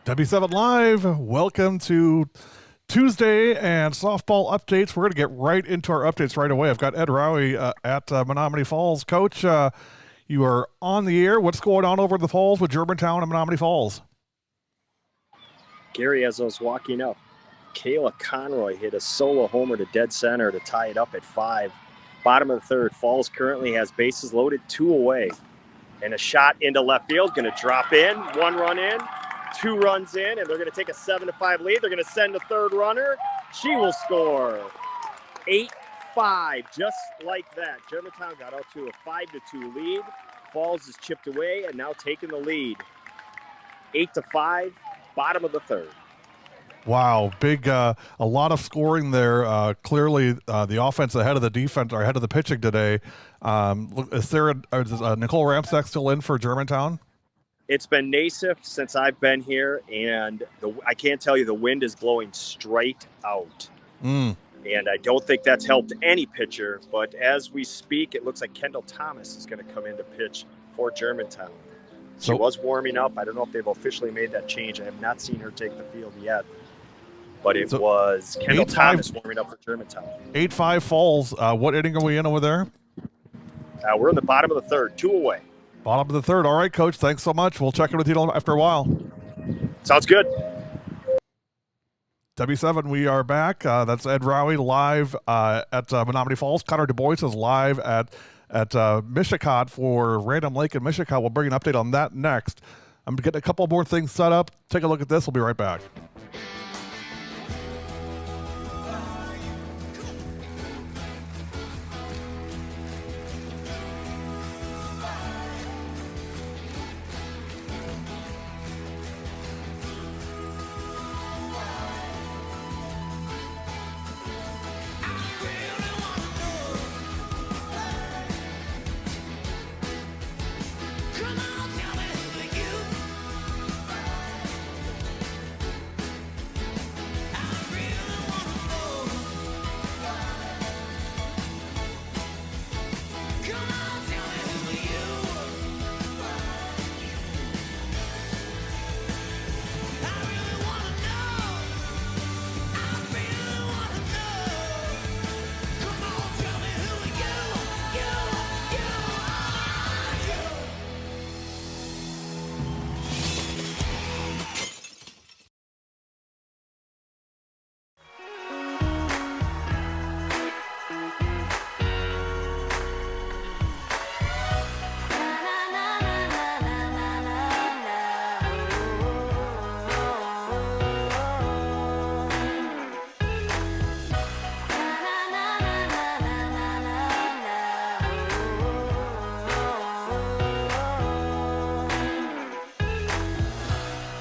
W7 Live, welcome to Tuesday and softball updates. We're going to get right into our updates right away. I've got Ed Rowie at Menomonee Falls. Coach, you are on the air. What's going on over the Falls with Germantown and Menomonee Falls? Gary, as I was walking up, Kayla Conroy hit a solo homer to dead center to tie it up at 5. Bottom of the third, Falls currently has bases loaded, 2 away. And a shot into left field, going to drop in, 1 run in, 2 runs in, and they're going to take a 7-5 lead. They're going to send a third runner. She will score 8-5, just like that. Germantown got out to a 5-2 lead. Falls is chipped away and now taking the lead. 8-5, bottom of the third. Wow, big, a lot of scoring there. Clearly, the offense ahead of the defense, or ahead of the pitching today. Is Nicole Ramsack still in for Germantown? It's been Nassif since I've been here, and I can't tell you, the wind is blowing straight out. And I don't think that's helped any pitcher, but as we speak, it looks like Kendall Thomas is going to come in to pitch for Germantown. She was warming up. I don't know if they've officially made that change. I have not seen her take the field yet. But it was Kendall Thomas warming up for Germantown. 8-5 Falls. What inning are we in over there? We're in the bottom of the third, 2 away. Bottom of the third. All right, Coach. Thanks so much. We'll check in with you after a while. Sounds good. W7, we are back. That's Ed Rowie live at Menomonee Falls. Connor Du Bois is live at Mishicot for Random Lake and Mishicot. We'll bring an update on that next. I'm going to get a couple more things set up. Take a look at this. We'll be right back.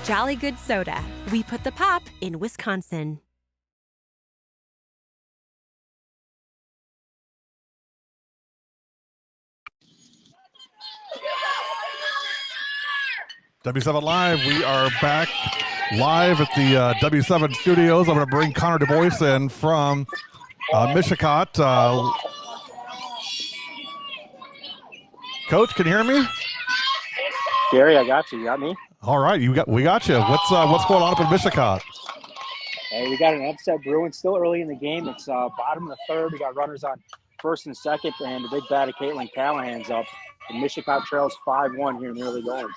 Jolly Good Soda. We put the pop in Wisconsin. W7 Live, we are back live at the W7 studios. I'm going to bring Connor Du Bois in from Mishicot. Coach, can you hear me? Gary, I got you. You got me? All right, we got you. What's going on up in Mishicot? Hey, we got an upset brewing. Still early in the game. It's bottom of the third. We got runners on first and second, and the big bat of Caitlin Callahan's up. And Mishicot trails 5-1 here in the early going.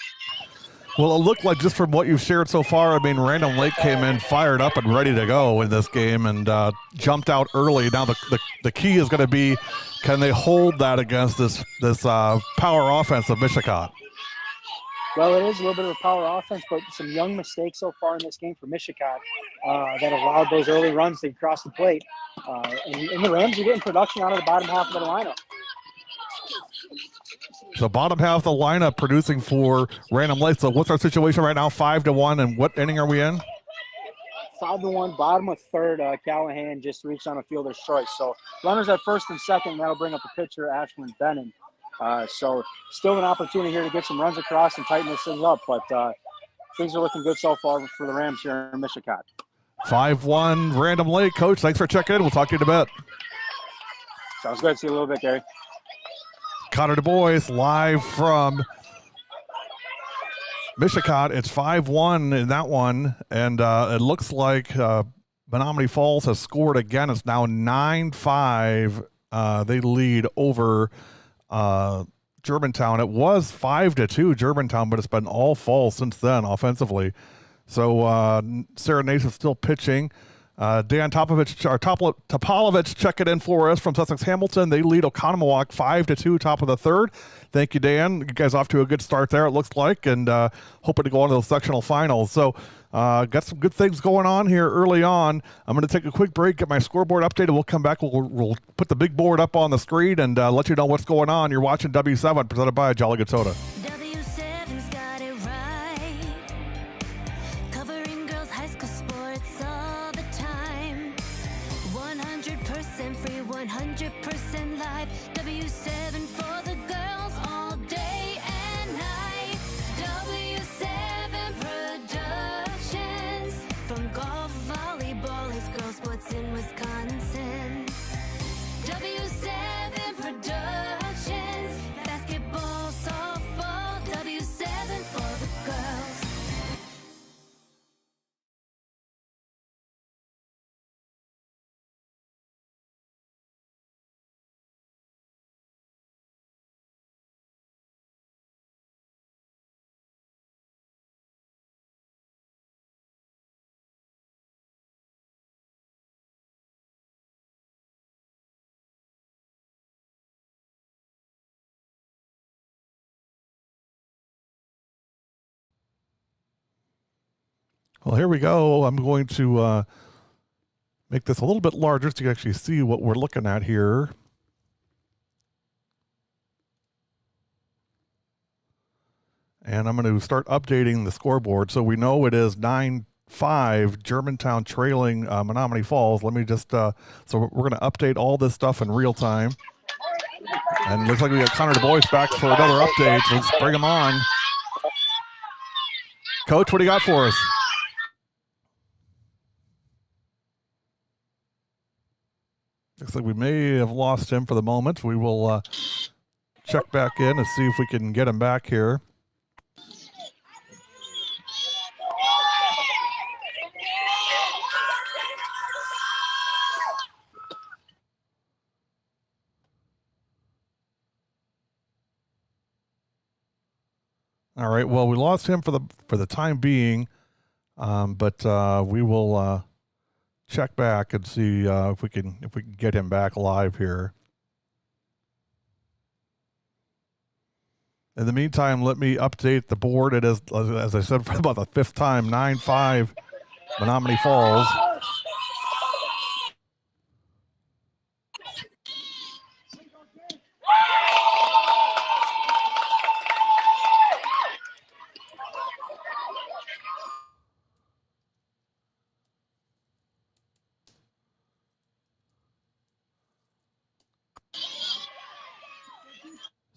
Well, it looked like, just from what you've shared so far, I mean, Random Lake came in fired up and ready to go in this game and jumped out early. Now the key is going to be, can they hold that against this power offense of Mishicot? Well, it is a little bit of a power offense, but some young mistakes so far in this game for Mishicot that allowed those early runs to cross the plate. And the Rams are getting production out of the bottom half of the lineup. So bottom half of the lineup producing for Random Lake. So what's our situation right now? 5-1, and what inning are we in? 5-1, bottom of third. Callahan just reached on a fielder's choice. So runners at first and second, and that'll bring up the pitcher, Ashlyn Bennon. So still an opportunity here to get some runs across and tighten this thing up, but things are looking good so far for the Rams here in Mishicot. 5-1 Random Lake. Coach, thanks for checking in. We'll talk to you in a bit. Sounds good. See you a little bit, Gary. Connor Du Bois live from Mishicot, it's 5-1 in that one, and it looks like Menomonee Falls has scored again. It's now 9-5. They lead over Germantown. It was 5-2 Germantown, but it's been all Falls since then offensively. So Sarah Nason still pitching. Dan Topolovich checking in for us from Sussex Hamilton. They lead Oconomowoc 5-2, top of the third. Thank you, Dan. You guys off to a good start there, it looks like, and hoping to go on to those sectional finals. So got some good things going on here early on. I'm going to take a quick break, get my scoreboard updated. We'll come back. We'll put the big board up on the screen and let you know what's going on. You're watching W7, presented by Jolly Good Soda. W7's got it right. Covering girls' high school sports all the time. 100% free, 100% live. W7 for the girls all day and night. W7 Productions. From golf, volleyball, it's girls' sports in Wisconsin. W7 Productions. Basketball, softball, W7 for the girls. Well, here we go. I'm going to make this a little bit larger so you can actually see what we're looking at here. And I'm going to start updating the scoreboard. So we know it is 9-5, Germantown trailing Menomonee Falls. Let me just, so we're going to update all this stuff in real time. And it looks like we got Connor Du Bois back for another update. Let's bring him on. Coach, what do you got for us? Looks like we may have lost him for the moment. We will check back in and see if we can get him back here. All right. Well, we lost him for the time being, but we will check back and see if we can get him back live here. In the meantime, let me update the board. It is, as I said, for about the fifth time, 9-5 Menomonee Falls.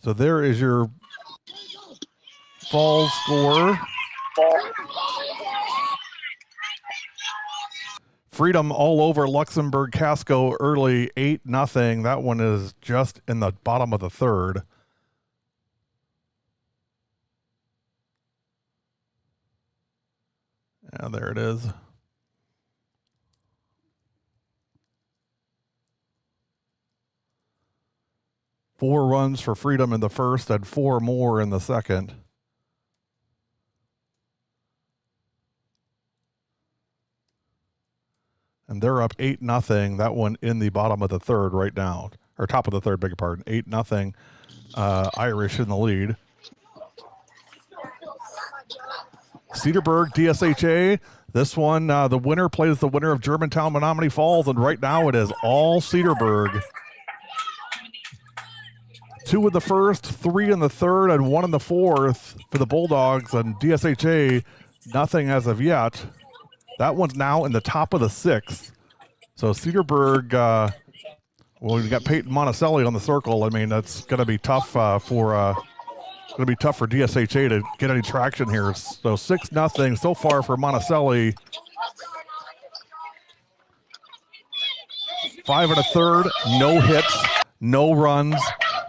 So there is your Falls score. Freedom all over Luxembourg Casco early, 8-0. That one is just in the bottom of the third. Yeah, there it is. Four runs for Freedom in the first and four more in the second. And they're up 8-0. That one in the bottom of the third right now, or top of the third, beg your pardon. 8-0. Irish in the lead. Cedarburg, DSHA. This one, the winner plays the winner of Germantown, Menomonee Falls, and right now it is all Cedarburg. 2 in the first, 3 in the third, and 1 in the fourth for the Bulldogs, and DSHA, nothing as of yet. That one's now in the top of the sixth. So Cedarburg, well, we've got Peyton Monticelli on the circle. I mean, that's going to be tough for DSHA to get any traction here. So 6-0 so far for Monticelli. 5 1/3, no hits, no runs,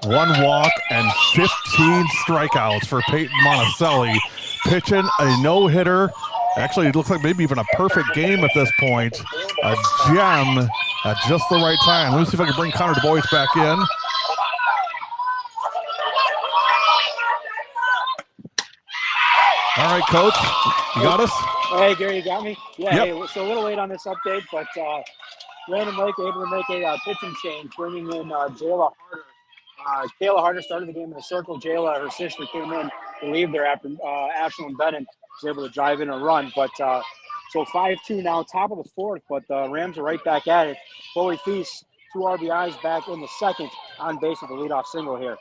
1 walk, and 15 strikeouts for Peyton Monticelli. pitching a no-hitter. Actually, it looks like maybe even a perfect game at this point. A gem at just the right time. Let me see if I can bring Connor Du Bois back in. All right, Coach, you got us? Hey, Gary, you got me? Yeah, Yep. hey, so a little late on this update, but Random Lake able to make a pitching change, bringing in Jayla Harder. Kayla Harder started the game in the circle. Jayla, her sister, came in to leave there after Ashlyn Bennett was able to drive in a run. But so 5-2 now, top of the fourth, but the Rams are right back at it. Chloe Feast, 2 RBIs back in the second, on base with a leadoff single here.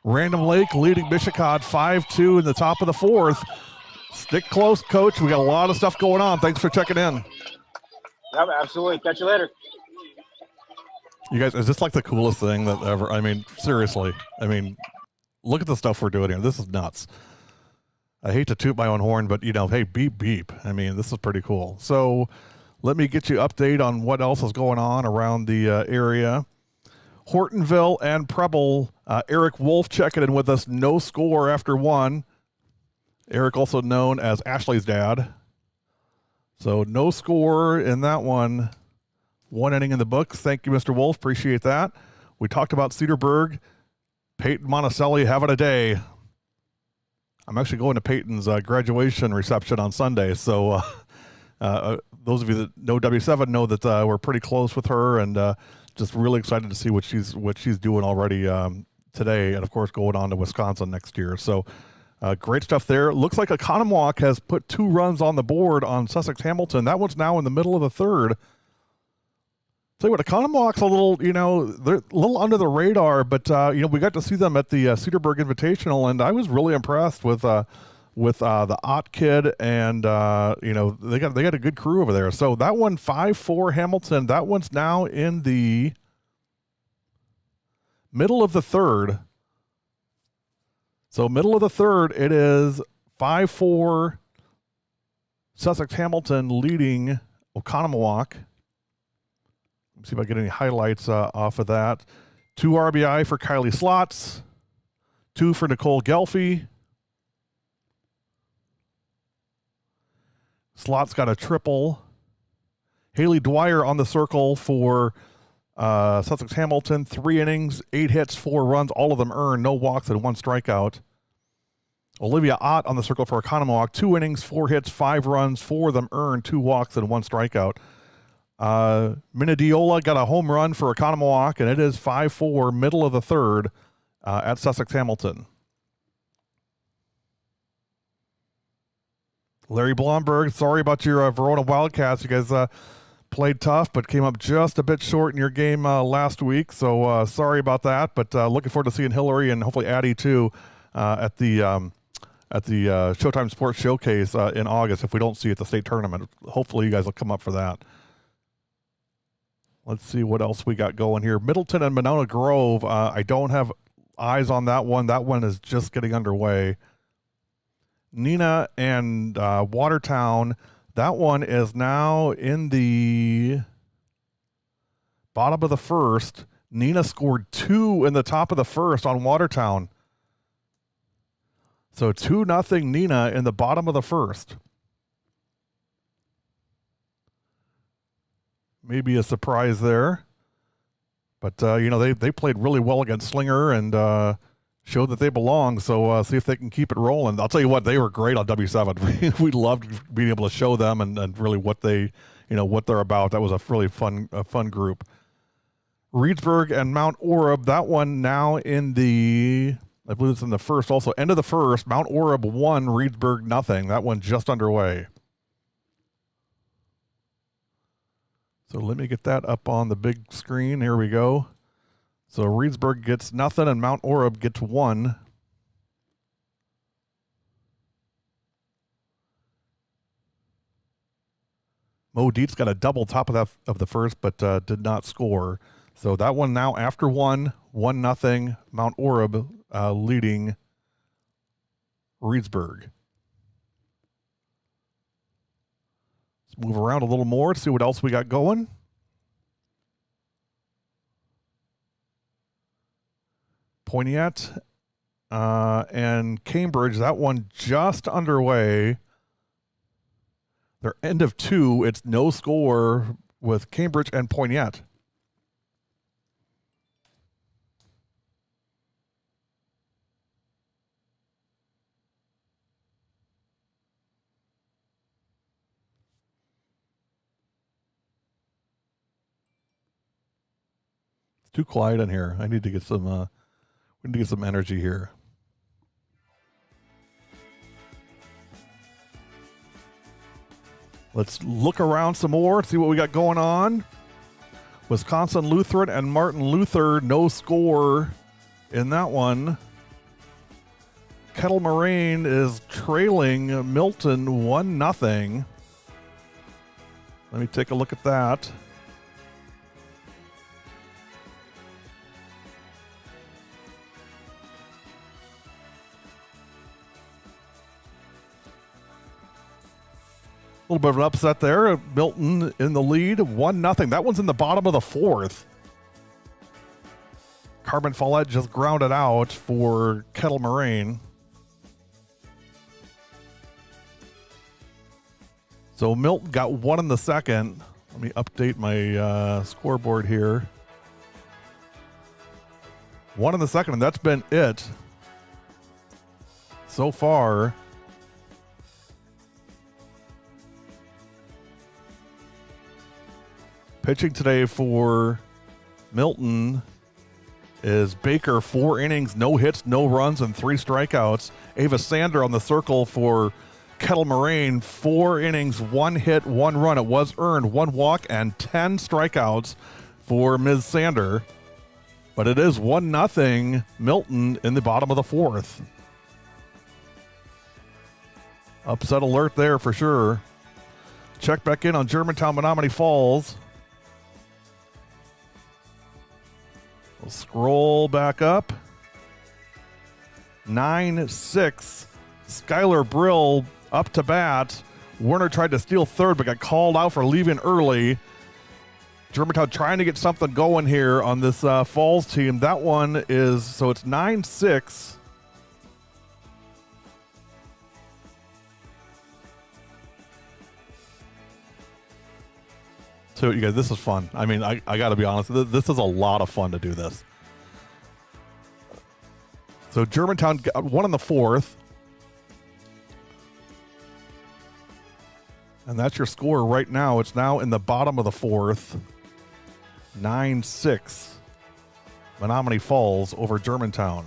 Random Lake leading Mishicot 5-2 in the top of the fourth. Stick close, Coach. We got a lot of stuff going on. Thanks for checking in. Yep, absolutely. Catch you later. You guys, is this like the coolest thing that ever? I mean, seriously. I mean, look at the stuff we're doing here. This is nuts. I hate to toot my own horn, but, you know, hey, beep, beep. I mean, this is pretty cool. So let me get you update on what else is going on around the area. Hortonville and Preble. Eric Wolf checking in with us. No score after 1. Eric, also known as Ashley's dad. So no score in that one. 1 inning in the books. Thank you, Mr. Wolf. Appreciate that. We talked about Cedarburg. Peyton Monticelli having a day. I'm actually going to Peyton's graduation reception on Sunday. So those of you that know W7 know that we're pretty close with her, and just really excited to see what she's doing already today, and of course going on to Wisconsin next year. So great stuff there. Looks like Economowoc has put 2 runs on the board on Sussex Hamilton. That one's now in the middle of the third. Tell you what, Economowoc's a little, you know, they're a little under the radar, but you know, we got to see them at the Cedarburg Invitational, and I was really impressed with the Ott kid, and you know, they got a good crew over there. So that one 5-4 Hamilton. That one's now in the middle of the third. So middle of the third, it is 5-4 Sussex Hamilton leading Oconomowoc. Let's see if I get any highlights off of that. 2 RBI for Kylie Slots, 2 for Nicole Gelfie. Slots got a triple. Haley Dwyer on the circle for Sussex Hamilton. 3 innings, 8 hits, 4 runs, all of them earned, no walks and 1 strikeout. Olivia Ott on the circle for Economowoc. 2 innings, 4 hits, 5 runs, 4 of them earned, 2 walks and 1 strikeout. Minadiola got a home run for Economowoc, and it is 5-4, middle of the third at Sussex Hamilton. Larry Blomberg, sorry about your Verona Wildcats. You guys played tough, but came up just a bit short in your game last week, so sorry about that. But looking forward to seeing Hillary and hopefully Addie too at the Showtime Sports Showcase in August. If we don't see you at the state tournament, hopefully you guys will come up for that. Let's see what else we got going here. Middleton and Monona Grove. I don't have eyes on that one. That one is just getting underway. Nina and Watertown. That one is now in the bottom of the first. Nina scored 2 in the top of the first on Watertown. So 2-0 Nina in the bottom of the first. Maybe a surprise there. But, you know, they played really well against Slinger and showed that they belong. So see if they can keep it rolling. I'll tell you what, they were great on W7. We loved being able to show them and really what they, you know, what they're about. That was a really fun group. Reedsburg and Mount Oreb, that one now in the, I believe it's in the first also. End of the first, Mount Oreb 1, Reedsburg 0. That one just underway. So let me get that up on the big screen. Here we go. So Reedsburg gets 0 and Mount Oreb gets 1. Mo Dietz got a double top of the first, but did not score. So that one now after 1-0, Mount Oreb leading Reedsburg. Move around a little more to see what else we got going. Poignant and Cambridge. That one just underway. They're end of 2. It's no score with Cambridge and Poignette. It's too quiet in here. I need to get some. We need to get some energy here. Let's look around some more, see what we got going on. Wisconsin Lutheran and Martin Luther, no score in that one. Kettle Moraine is trailing Middleton 1-0. Let me take a look at that. A little bit of an upset there. Middleton in the lead, 1-0. That one's in the bottom of the 4th. Carmen Follett just grounded out for Kettle Moraine. So Middleton got 1 in the 2nd. Let me update my scoreboard here. 1 in the 2nd, and that's been it so far. Pitching today for Middleton is Baker, 4 innings, no hits, no runs, and 3 strikeouts. Ava Sander on the circle for Kettle Moraine, 4 innings, 1 hit, 1 run. It was earned, 1 walk, and 10 strikeouts for Ms. Sander. But it is 1-0 Middleton in the bottom of the 4th. Upset alert there for sure. Check back in on Germantown, Menomonee Falls. We'll scroll back up. 9-6. Skylar Brill up to bat. Werner tried to steal 3rd, but got called out for leaving early. Germantown trying to get something going here on this Falls team. That one is, so it's 9-6. So you guys, this is fun. I mean, I got to be honest. This is a lot of fun to do this. So Germantown got 1 in the 4th. And that's your score right now. It's now in the bottom of the 4th. 9-6. Menomonee Falls over Germantown.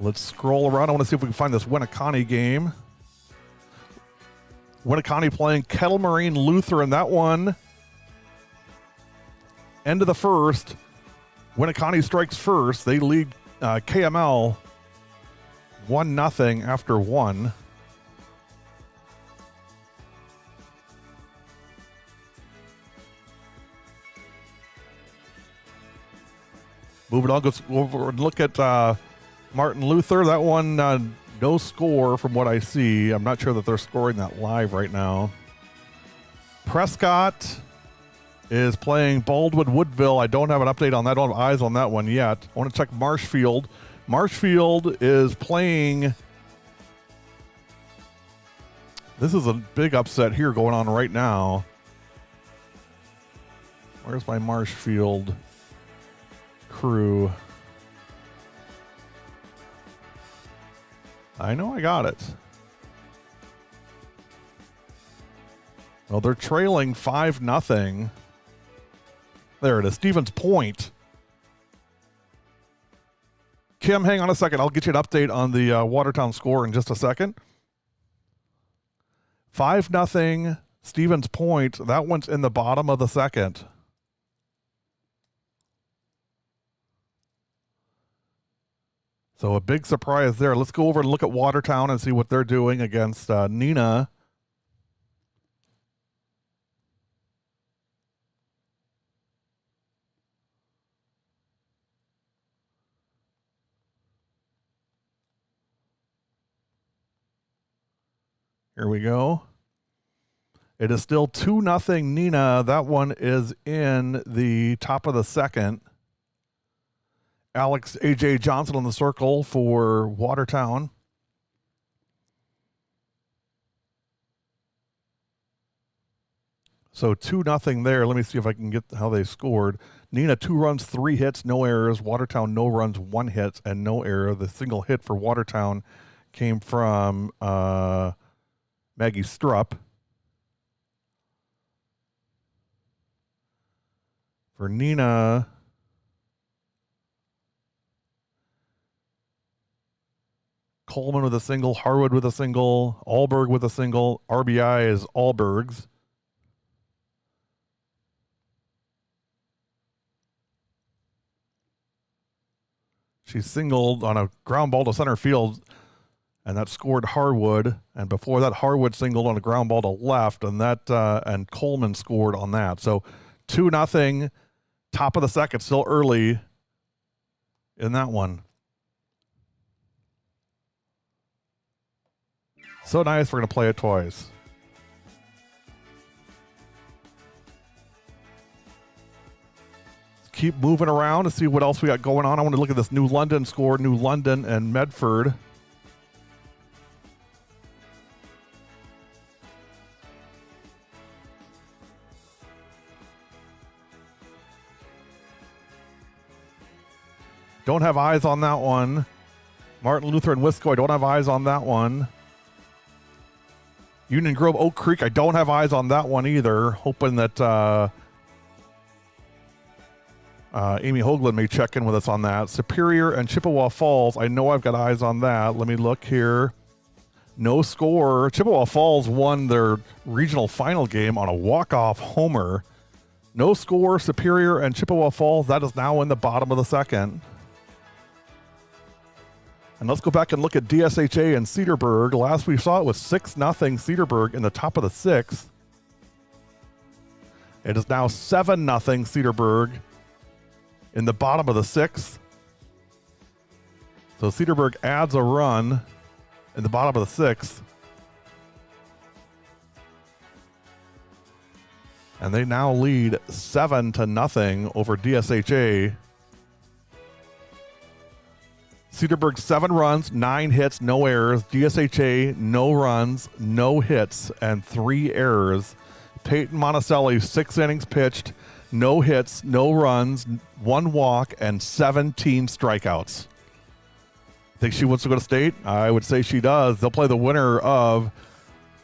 Let's scroll around. I want to see if we can find this Winneconne game. Winneconne playing Kettle Moraine Lutheran. That one, end of the 1st. Winneconne strikes first. They lead KML 1-0 after 1. Moving on, go over and look at Martin Luther. That one, no score from what I see. I'm not sure that they're scoring that live right now. Prescott is playing Baldwin Woodville. I don't have an update on that. I don't have eyes on that one yet. I want to check Marshfield. Marshfield is playing. This is a big upset here going on right now. Where's my Marshfield crew? I know I got it. Well, they're trailing 5-0. There it is. Stevens Point. Kim, hang on a second. I'll get you an update on the Watertown score in just a second. 5-0 Stevens Point. That one's in the bottom of the 2nd. So a big surprise there. Let's go over and look at Watertown and see what they're doing against Neenah. Here we go. It is still 2-0 Neenah. That one is in the top of the 2nd. Alex A.J. Johnson on the circle for Watertown. So 2-0 there. Let me see if I can get how they scored. Neenah, 2 runs, 3 hits, no errors. Watertown, no runs, 1 hit, and no error. The single hit for Watertown came from Maggie Strupp. For Neenah, Coleman with a single, Harwood with a single, Alberg with a single. RBI is Alberg's. She singled on a ground ball to center field, and that scored Harwood. And before that, Harwood singled on a ground ball to left, and that and Coleman scored on that. So 2-0, top of the second, still early in that one. So nice, we're going to play it twice. Keep moving around to see what else we got going on. I want to look at this New London score, New London and Medford. Don't have eyes on that one. Martin Luther and Wisco, I don't have eyes on that one. Union Grove, Oak Creek, I don't have eyes on that one either. Hoping that Amy Hoagland may check in with us on that. Superior and Chippewa Falls, I know I've got eyes on that. Let me look here. No score. Chippewa Falls won their regional final game on a walk-off homer. No score, Superior and Chippewa Falls. That is now in the bottom of the second. And let's go back and look at DSHA and Cedarburg. Last we saw it was 6-0 Cedarburg in the top of the sixth. It is now 7-0 Cedarburg in the bottom of the sixth. So Cedarburg adds a run in the bottom of the sixth. And they now lead 7-0 over DSHA. Cedarburg 7 runs, 9 hits, no errors. DSHA no runs, no hits, and 3 errors. Peyton Monticelli 6 innings pitched, no hits, no runs, 1 walk, and 17 strikeouts. Think she wants to go to state? I would say she does. They'll play the winner of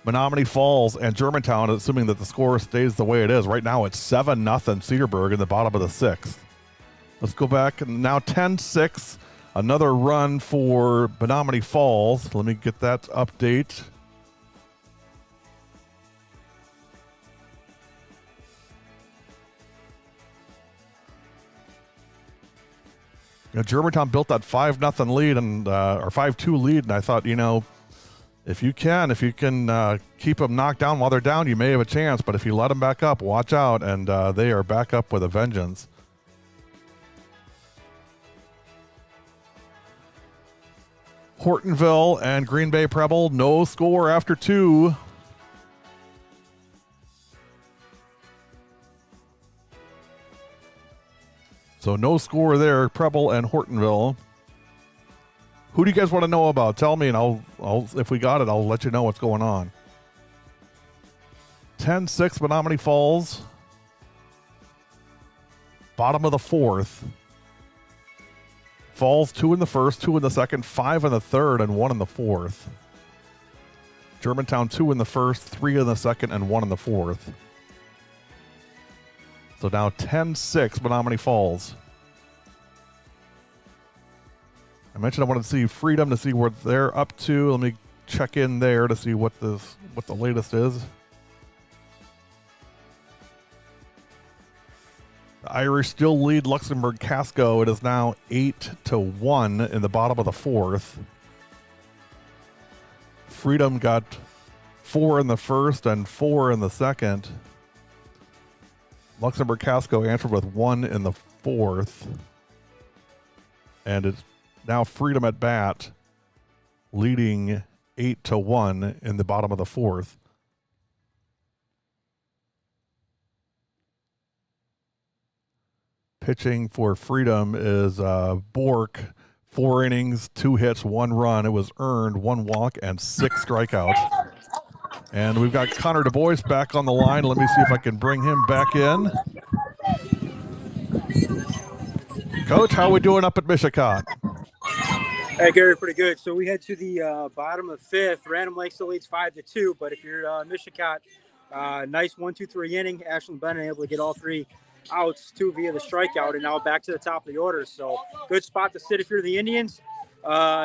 Menomonee Falls and Germantown, assuming that the score stays the way it is. Right now it's 7-0 Cedarburg in the bottom of the sixth. Let's go back, and now 10-6. Another run for Menomonee Falls. Let me get that update. You know, Germantown built that 5-0 lead and or 5-2 lead, and I thought, you know, if you can keep them knocked down while they're down, you may have a chance. But if you let them back up, watch out, and they are back up with a vengeance. Hortonville and Green Bay Preble, no score after 2. So no score there, Preble and Hortonville. Who do you guys want to know about? Tell me, and I'll if we got it, I'll let you know what's going on. 10-6 Menomonee Falls. Bottom of the fourth. Falls 2 in the first, 2 in the second, 5 in the third, and 1 in the fourth. Germantown 2 in the first, 3 in the second, and 1 in the fourth. So now 10-6 Menomonee Falls. I mentioned I wanted to see Freedom to see what they're up to. Let me check in there to see what the latest is. The Irish still lead Luxembourg Casco. It is now 8-1 in the bottom of the fourth. Freedom got 4 in the first and 4 in the second. Luxembourg Casco answered with 1 in the fourth. And it's now Freedom at bat, leading 8-1 in the bottom of the fourth. pitching for Freedom is Bork. 4 innings, 2 hits, 1 run. It was earned, 1 walk, and 6 strikeouts. And we've got Connor Du Bois back on the line. Let me see if I can bring him back in. Coach, how are we doing up at Mishicot? Hey, Gary, pretty good. So we head to the bottom of 5th. Random Lake still leads 5-2, but if you're Mishicot, nice 1-2-3 inning. Ashland Bennett able to get all 3 outs, 2 via the strikeout, and now back to the top of the order. So good spot to sit if you're the Indians.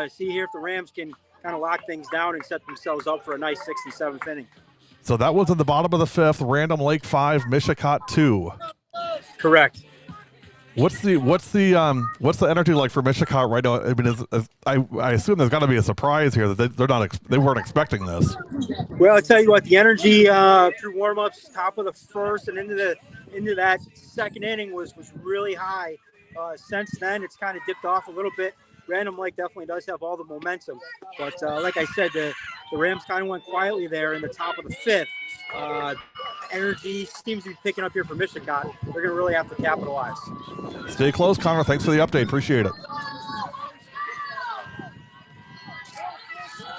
See here if the Rams can kind of lock things down and set themselves up for a nice 6th and 7th inning. So that was in the bottom of the 5th. Random Lake 5, Mishicot 2. Correct. What's the energy like for Mishicot right now? I mean, I assume there's got to be a surprise here that they weren't expecting this. Well, I tell you what, the energy through warm-ups, top of the 1st and into that 2nd inning was really high. Since then, it's kind of dipped off a little bit. Random Lake definitely does have all the momentum, but like I said, the Rams kind of went quietly there in the top of the 5th. Energy seems to be picking up here for Mishicot. They're going to really have to capitalize. Stay close, Connor. Thanks for the update. Appreciate it.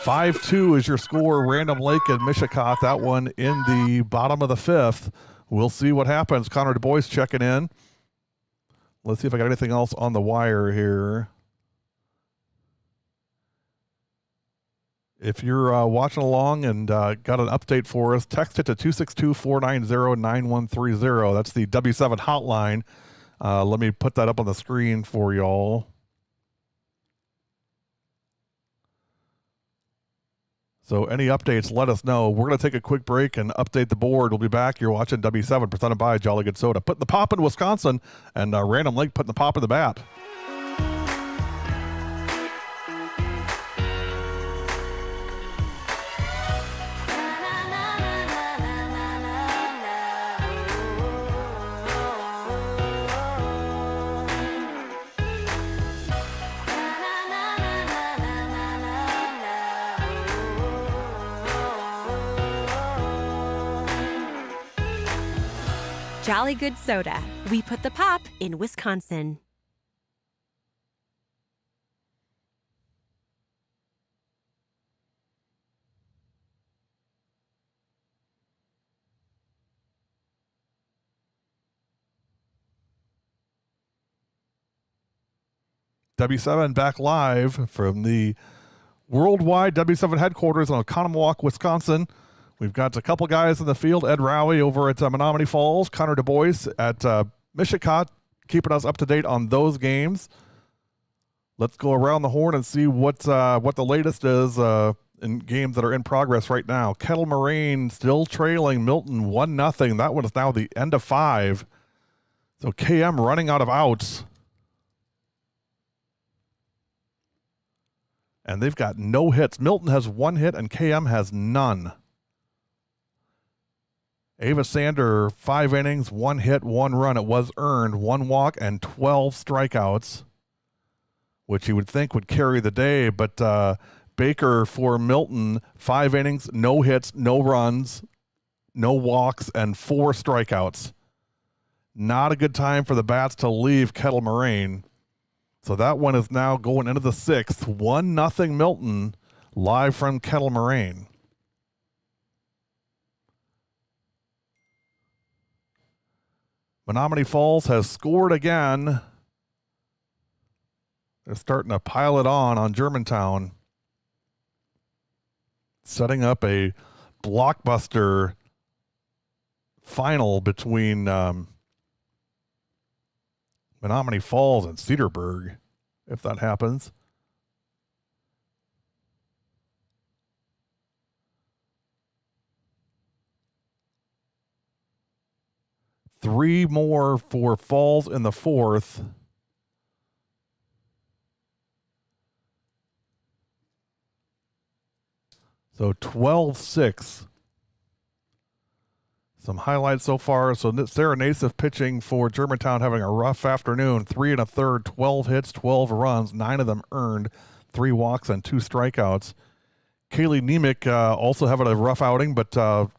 5-2 is your score. Random Lake and Mishicot. That one in the bottom of the 5th. We'll see what happens. Connor Du Bois checking in. Let's see if I got anything else on the wire here. If you're watching along and got an update for us, text it to 262-490-9130. That's the W7 hotline. Let me put that up on the screen for y'all. So any updates, let us know. We're going to take a quick break and update the board. We'll be back. You're watching W7 presented by Jolly Good Soda. Putting the pop in Wisconsin, and Random Lake putting the pop in the bat. Jolly Good Soda. We put the pop in Wisconsin. W7 back live from the worldwide W7 headquarters in Oconomowoc, Wisconsin. We've got a couple guys in the field. Ed Rowie over at Menomonee Falls. Connor Du Bois at Mishicot, keeping us up to date on those games. Let's go around the horn and see what the latest is in games that are in progress right now. Kettle Moraine still trailing Middleton 1-0. That one is now the end of 5. So KM running out of outs. And they've got no hits. Middleton has 1 hit and KM has none. Ava Sander, 5 innings, 1 hit, 1 run. It was earned, 1 walk, and 12 strikeouts, which you would think would carry the day. But Baker for Middleton, 5 innings, no hits, no runs, no walks, and 4 strikeouts. Not a good time for the bats to leave Kettle Moraine. So that one is now going into the 6th. 1-0 Middleton, live from Kettle Moraine. Menomonee Falls has scored again. They're starting to pile it on Germantown. Setting up a blockbuster final between Menomonee Falls and Cedarburg, if that happens. Three more for Falls in the 4th. So 12-6. Some highlights so far. So Sarah Nassif pitching for Germantown, having a rough afternoon. 3 1/3, 12 hits, 12 runs, 9 of them earned, 3 walks and 2 strikeouts. Kaylee Nemec also having a rough outing, but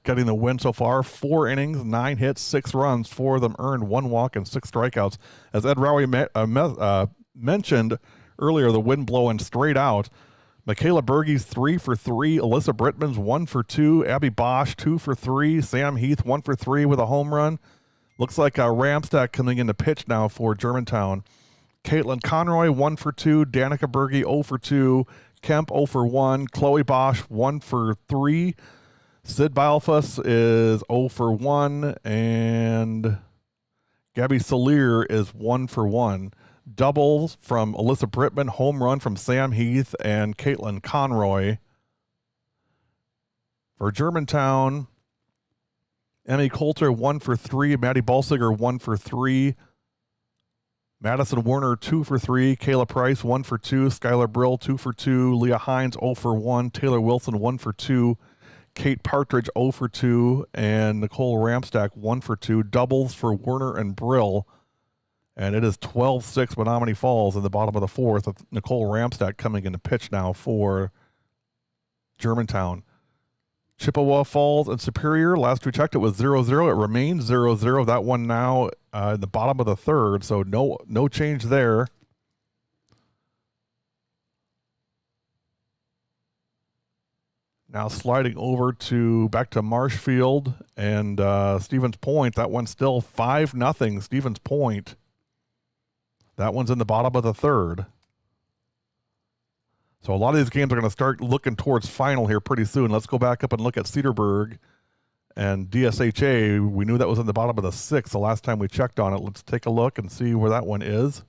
getting the win so far. 4 innings, 9 hits, 6 runs. 4 of them earned, 1 walk and 6 strikeouts. As Ed Rowie mentioned earlier, the wind blowing straight out. Michaela Berge's 3 for 3. Alyssa Brittman's 1 for 2. Abby Bosch 2 for 3. Sam Heath 1 for 3 with a home run. Looks like Ramstack coming in to pitch now for Germantown. Caitlin Conroy 1 for 2. Danica Berge 0 for 2. Kemp 0 for 1. Chloe Bosch 1 for 3. Sid Balfus is 0 for 1. And Gabby Solier is 1 for 1. Doubles from Alyssa Brittman, home run from Sam Heath and Caitlin Conroy. For Germantown, Emmy Coulter 1 for 3. Maddie Balsiger 1 for 3. Madison Werner 2 for 3. Kayla Price 1 for 2. Skylar Brill 2 for 2. Leah Hines 0 for 1. Taylor Wilson 1 for 2. Kate Partridge 0 for 2. And Nicole Ramstack 1 for 2. Doubles for Werner and Brill. And it is 12-6 Menomonee Falls in the bottom of the 4th with Nicole Ramstack coming into pitch now for Germantown. Chippewa Falls and Superior, last we checked it was 0-0. It remains 0-0. That one now in the bottom of the 3rd, so no change there. Now sliding over back to Marshfield and Stevens Point. That one's still 5-0 Stevens Point. That one's in the bottom of the 3rd. So a lot of these games are going to start looking towards final here pretty soon. Let's go back up and look at Cedarburg and DSHA. We knew that was in the bottom of the 6th the last time we checked on it. Let's take a look and see where that one is.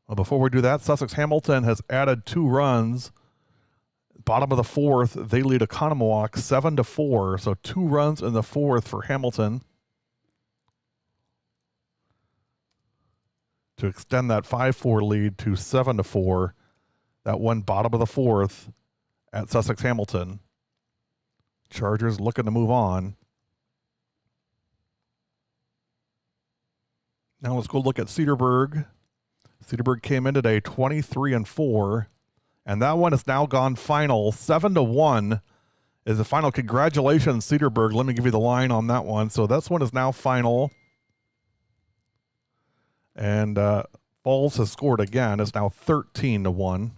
Well, before we do that, Sussex Hamilton has added 2 runs. Bottom of the 4th, they lead Economowoc 7-4. So 2 runs in the 4th for Hamilton to extend that 5-4 lead to 7-4. That one bottom of the 4th at Sussex Hamilton. Chargers looking to move on. Now let's go look at Cedarburg. Cedarburg came in today 23-4. And that one has now gone final. 7-1 is the final. Congratulations, Cedarburg. Let me give you the line on that one. So this one is now final. And Falls has scored again. It's now 13-1.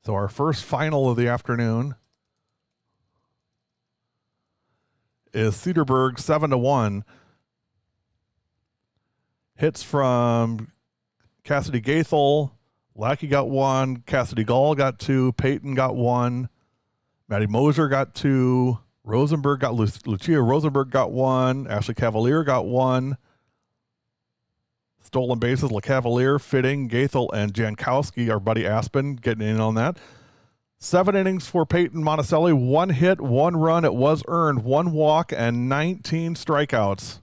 So our first final of the afternoon is Cedarburg 7-1. Hits from Cassidy Gaithel. Lackey got 1. Cassidy Gall got 2. Peyton got 1. Maddie Moser got 2. Rosenberg got Lucia Rosenberg got 1. Ashley Cavalier got 1. Stolen bases, LeCavalier, Fitting, Gaithel, and Jankowski, our buddy Aspen, getting in on that. 7 innings for Peyton Monticelli. 1 hit, 1 run. It was earned. 1 walk and 19 strikeouts.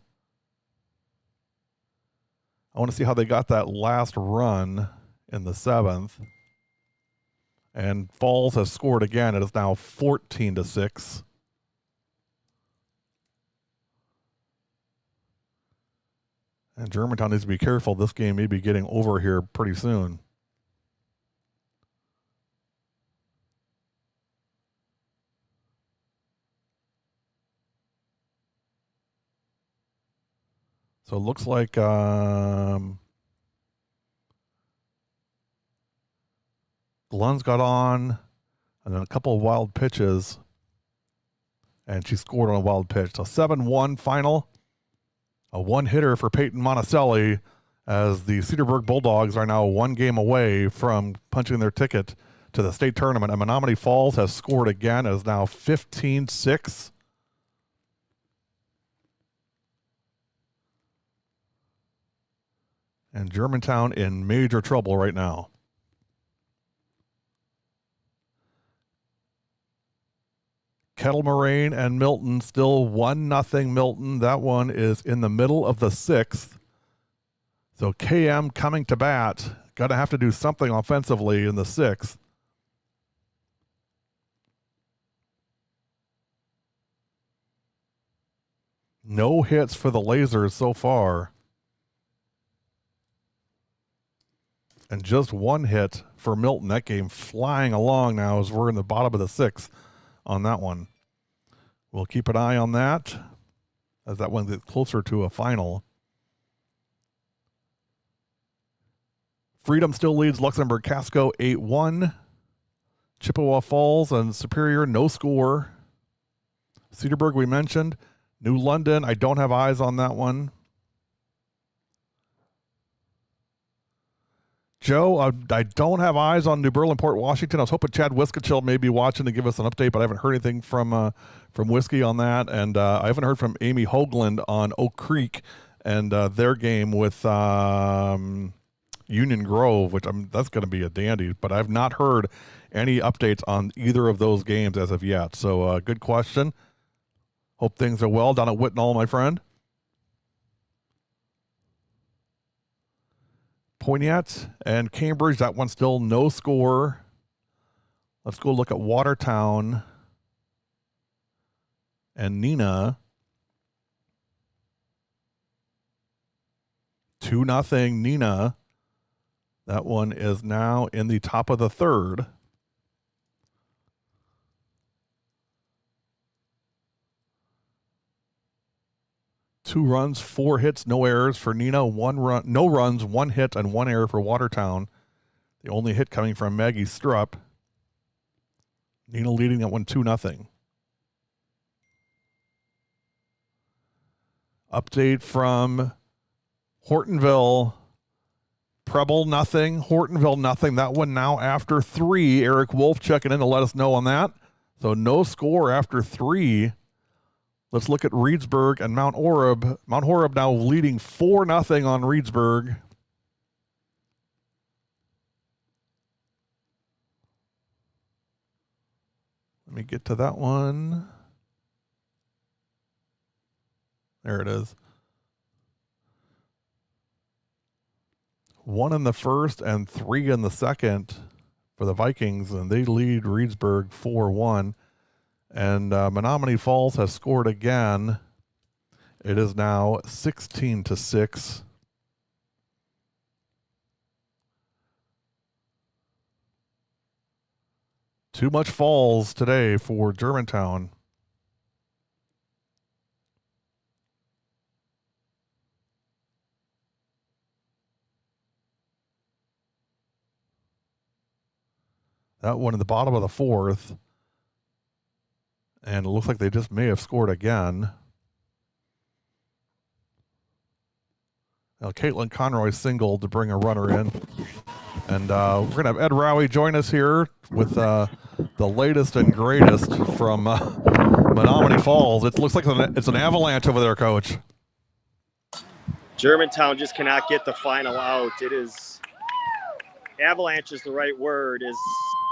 I want to see how they got that last run in the 7th. And Falls has scored again. It is now 14-6. And Germantown needs to be careful. This game may be getting over here pretty soon. So it looks like Glenn's got on, and then a couple of wild pitches, and she scored on a wild pitch. So 7-1 final. A 1-hitter for Peyton Monticelli, as the Cedarburg Bulldogs are now 1 game away from punching their ticket to the state tournament. And Menomonee Falls has scored again. It is now 15-6. And Germantown in major trouble right now. Kettle Moraine and Milton still 1-0 Milton. That one is in the middle of the 6th. So KM coming to bat. Got to have to do something offensively in the 6th. No hits for the Lasers so far. And just one hit for Milton. That game flying along now as we're in the bottom of the 6th on that one. We'll keep an eye on that as that one gets closer to a final. Freedom still leads Luxembourg Casco 8-1. Chippewa Falls and Superior, no score. Cedarburg, we mentioned. New London, I don't have eyes on that one. Joe, I don't have eyes on New Berlin, Port Washington. I was hoping Chad Wiskachill may be watching to give us an update, but I haven't heard anything from Whiskey on that. And I haven't heard from Amy Hoagland on Oak Creek and their game with Union Grove, which that's going to be a dandy. But I've not heard any updates on either of those games as of yet. So good question. Hope things are well down at Whitnall, my friend. Poignette and Cambridge, that one still no score. Let's go look at Watertown and Nina. 2-0 Nina. That one is now in the top of the 3rd. Two runs, 4 hits, no errors for Nina. 1 run, no runs, 1 hit, and 1 error for Watertown. The only hit coming from Maggie Strupp. Nina leading that one 2-0. Update from Hortonville. Preble nothing, Hortonville nothing. That one now after 3. Eric Wolf checking in to let us know on that. So no score after 3. Let's look at Reedsburg and Mount Oreb. Mount Oreb now leading 4-0 on Reedsburg. Let me get to that one. There it is. 1 in the first and 3 in the second for the Vikings, and they lead Reedsburg 4-1. And Menomonee Falls has scored again. It is now 16-6. Too much falls today for Germantown. That one in the bottom of the 4th. And it looks like they just may have scored again. Now, Caitlin Conroy singled to bring a runner in. And we're going to have Ed Rowie join us here with the latest and greatest from Menomonee Falls. It looks like it's an avalanche over there, Coach. Germantown just cannot get the final out. It is, avalanche is the right word, is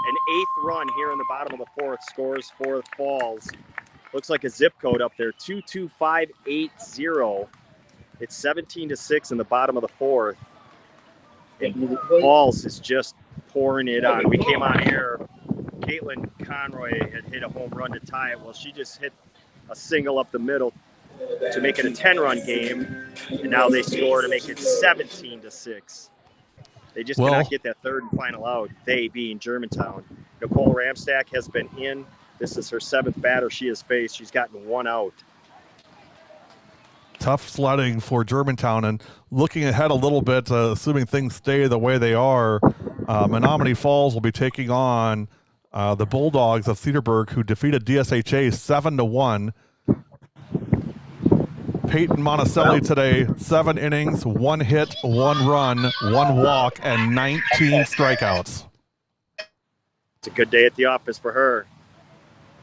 an 8th run here in the bottom of the 4th, scores 4th Falls. Looks like a zip code up there, 22580. It's 17-6 in the bottom of the 4th. And Falls is just pouring it on. We came on here, Caitlin Conroy had hit a home run to tie it. Well, she just hit a single up the middle to make it a 10-run game, and now they score to make it 17-6. They just cannot get that 3rd and final out, they being Germantown. Nicole Ramstack has been in. This is her 7th batter she has faced. She's gotten 1 out. Tough sledding for Germantown. And looking ahead a little bit, assuming things stay the way they are, Menomonee Falls will be taking on the Bulldogs of Cedarburg, who defeated DSHA 7-1. Peyton Monticelli today, 7 innings, 1 hit, 1 run, 1 walk, and 19 strikeouts. It's a good day at the office for her.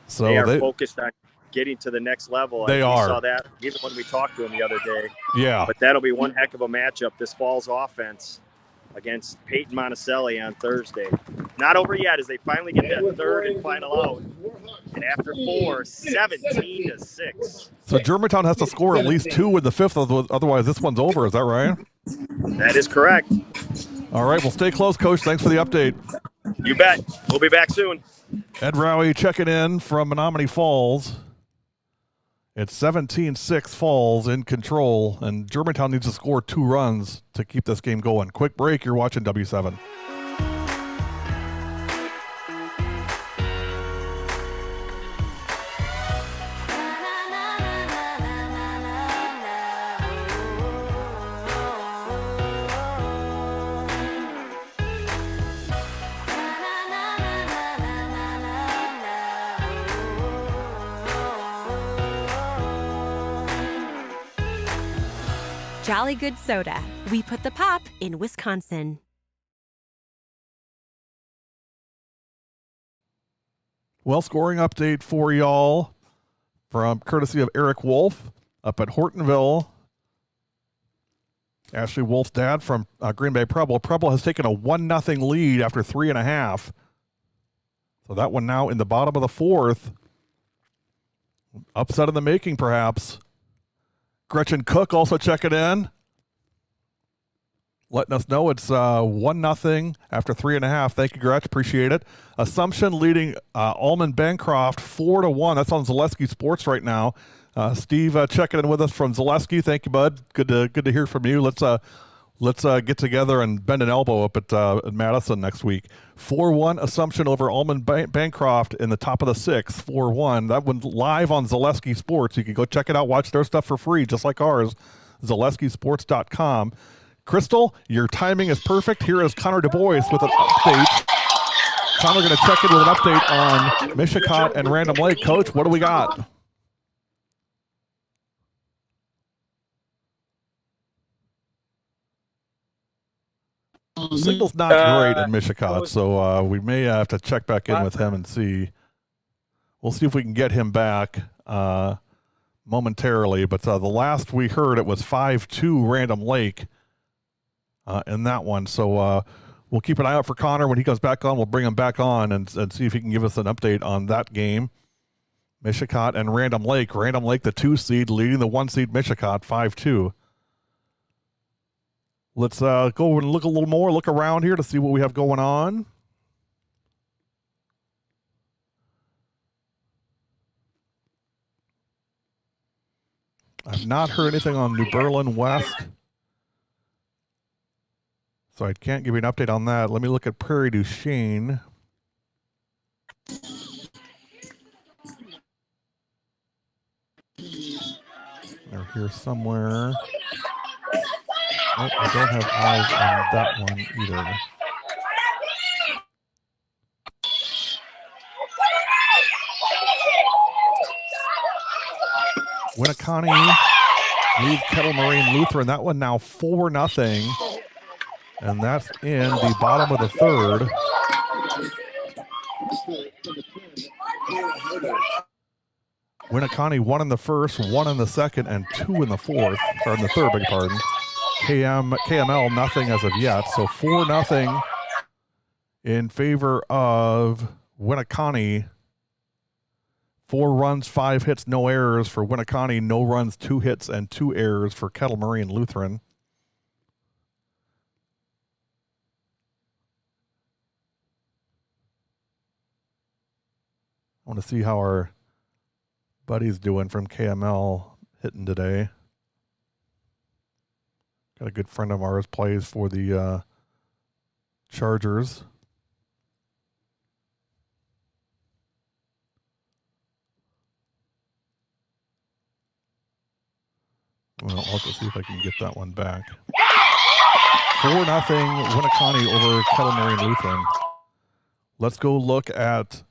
So they are focused on getting to the next level. They are. We saw that even when we talked to them the other day. Yeah. But that'll be one heck of a matchup, this Falls offense against Peyton Monticelli on Thursday. Not over yet as they finally get that 3rd and final out. And after 4, 17-6. So Germantown has to score at least 2 with the 5th, otherwise this one's over. Is that right? That is correct. All right, well, stay close, Coach. Thanks for the update. You bet. We'll be back soon. Ed Rowie checking in from Menomonee Falls. It's 17-6 Falls in control, and Germantown needs to score 2 runs to keep this game going. Quick break. You're watching W7. Jolly Good Soda. We put the pop in Wisconsin. Well, scoring update for y'all from courtesy of Eric Wolf up at Hortonville. Ashley Wolf's dad from Green Bay Preble. Preble has taken a 1-0 lead after 3.5. So that one now in the bottom of the 4th. Upset in the making, perhaps. Gretchen Cook also checking in, letting us know it's 1-0 after 3.5. Thank you, Gretch. Appreciate it. Assumption leading Almond Bancroft 4-1. That's on Zaleski Sports right now. Steve checking in with us from Zaleski. Thank you, bud. Good to hear from you. Let's get together and bend an elbow up at Madison next week. 4-1 Assumption over Almond Bancroft in the top of the 6th. 4-1. That one's live on Zaleski Sports. You can go check it out. Watch their stuff for free, just like ours. ZaleskiSports.com. Crystal, your timing is perfect. Here is Connor Du Bois with an update. Connor going to check in with an update on Mishicot and Random Lake. Coach, what do we got? The signal's not great in Mishicot, so we may have to check back in with him and see. We'll see if we can get him back momentarily. But the last we heard, it was 5-2 Random Lake in that one. So we'll keep an eye out for Connor. When he comes back on, we'll bring him back on and see if he can give us an update on that game. Mishicot and Random Lake. Random Lake, the 2 seed, leading the 1 seed Mishicot 5-2. Let's go and look a little more, look around here to see what we have going on. I've not heard anything on New Berlin West, so I can't give you an update on that. Let me look at Prairie du Chien. They're here somewhere. Oh, I don't have eyes on that one either. Winneconne leads Kettle Moraine Lutheran. That one now 4-0. And that's in the bottom of the 3rd. Winneconne 1 in the 1st, 1 in the 2nd, and 2 in the 4th, or in the 3rd, beg your pardon. KML nothing as of yet, so 4-0 in favor of Winneconne. 4 runs, 5 hits, no errors for Winneconne. No runs, 2 hits, and 2 errors for Kettle Moraine Lutheran. I want to see how our buddy's doing from KML hitting today. Got a good friend of ours plays for the Chargers. Well, I'll have to see if I can get that one back. 4-0 Winneconne over Kettle Moraine Lutheran. Let's go look at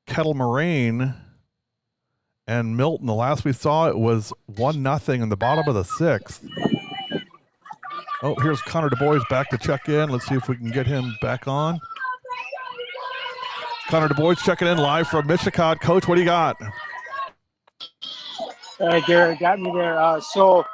Kettle Moraine and Milton. The last we saw, it was 1-0 in the bottom of the 6th. Oh, here's Connor Du Bois back to check in. Let's see if we can get him back on. Connor Du Bois checking in live from Mishicot. Coach, what do you got? Garrett got me there. So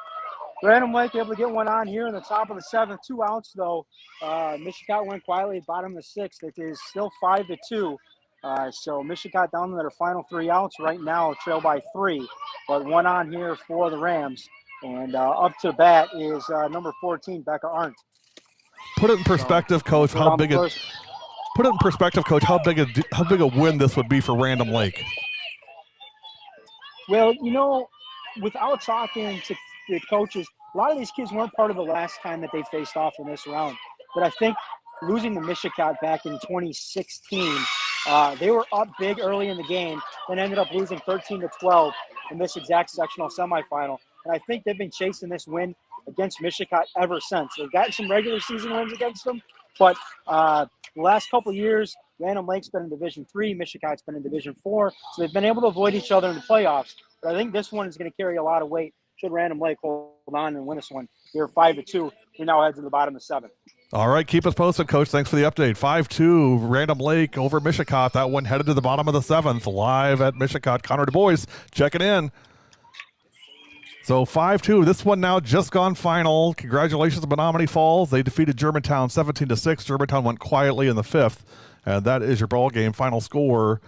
Random Lake able to get one on here in the top of the 7th. 2 outs, though. Mishicot went quietly, bottom of the 6th. It is still 5-2. So Mishicot down to their final 3 outs right now, trail by 3. But 1 on here for the Rams. And up to bat is number 14, Becca Arndt. Put it in perspective, Coach. How big a win this would be for Random Lake? Well, without talking to the coaches, a lot of these kids weren't part of the last time that they faced off in this round. But I think losing to Michigan back in 2016, they were up big early in the game, then ended up losing 13-12 in this exact sectional semifinal. And I think they've been chasing this win against Michigan ever since. They've gotten some regular season wins against them, but the last couple of years, Random Lake's been in Division III, Michigan's been in Division IV, so they've been able to avoid each other in the playoffs. But I think this one is going to carry a lot of weight. Should Random Lake hold on and win this one? They're 5-2. We now head to the bottom of 7. All right, keep us posted, Coach. Thanks for the update. 5-2, Random Lake over Michigan. That one headed to the bottom of the 7th, live at Michigan. Connor Du Bois checking in. So 5-2, this one now just gone final. Congratulations to Menomonee Falls. They defeated Germantown 17-6. Germantown went quietly in the 5th. And that is your ball game. Final score,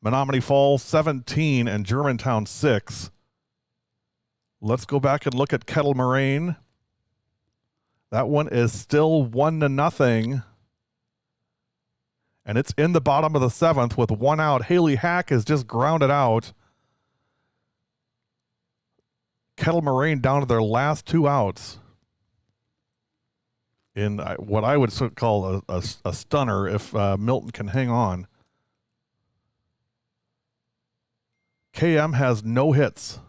Menomonee Falls 17 and Germantown 6. Let's go back and look at Kettle Moraine. That one is still 1-0. And it's in the bottom of the 7th with 1 out. Haley Hack is just grounded out. Kettle Moraine down to their last 2 outs in what I would call a stunner if Milton can hang on. KM has no hits.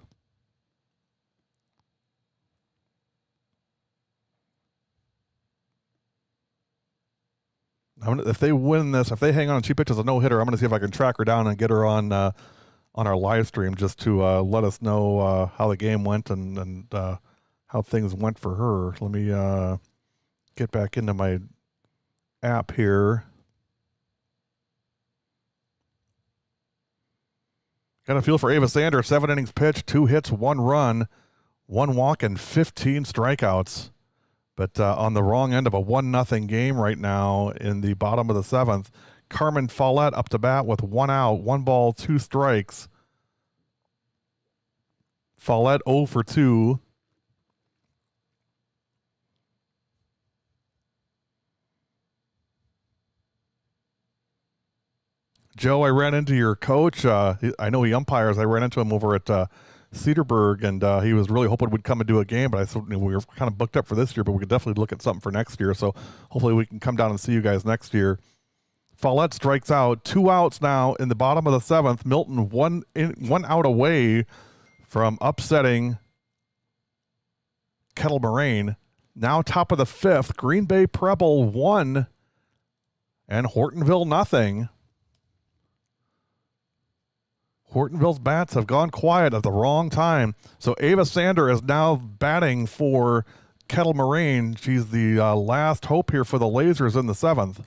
If they win this, if they hang on and she pitches a no-hitter, I'm going to see if I can track her down and get her on our live stream just to let us know how the game went and how things went for her. Let me get back into my app here. Got a feel for Ava Sander. 7 innings pitched, 2 hits, 1 run, 1 walk, and 15 strikeouts. But on the wrong end of a 1-0 game right now in the bottom of the 7th. Carmen Follette up to bat with 1 out, 1 ball, 2 strikes. Follette 0 for 2. Joe, I ran into your coach. I know he umpires. I ran into him over at Cedarburg, and he was really hoping we'd come and do a game, but I thought we were kind of booked up for this year, but we could definitely look at something for next year. So hopefully we can come down and see you guys next year. Follette strikes out. 2 outs now in the bottom of the 7th. Milton 1 out away from upsetting Kettle Moraine. Now top of the 5th. Green Bay Preble 1 and Hortonville 0. Hortonville's bats have gone quiet at the wrong time. So Ava Sander is now batting for Kettle Moraine. She's the last hope here for the Lasers in the 7th.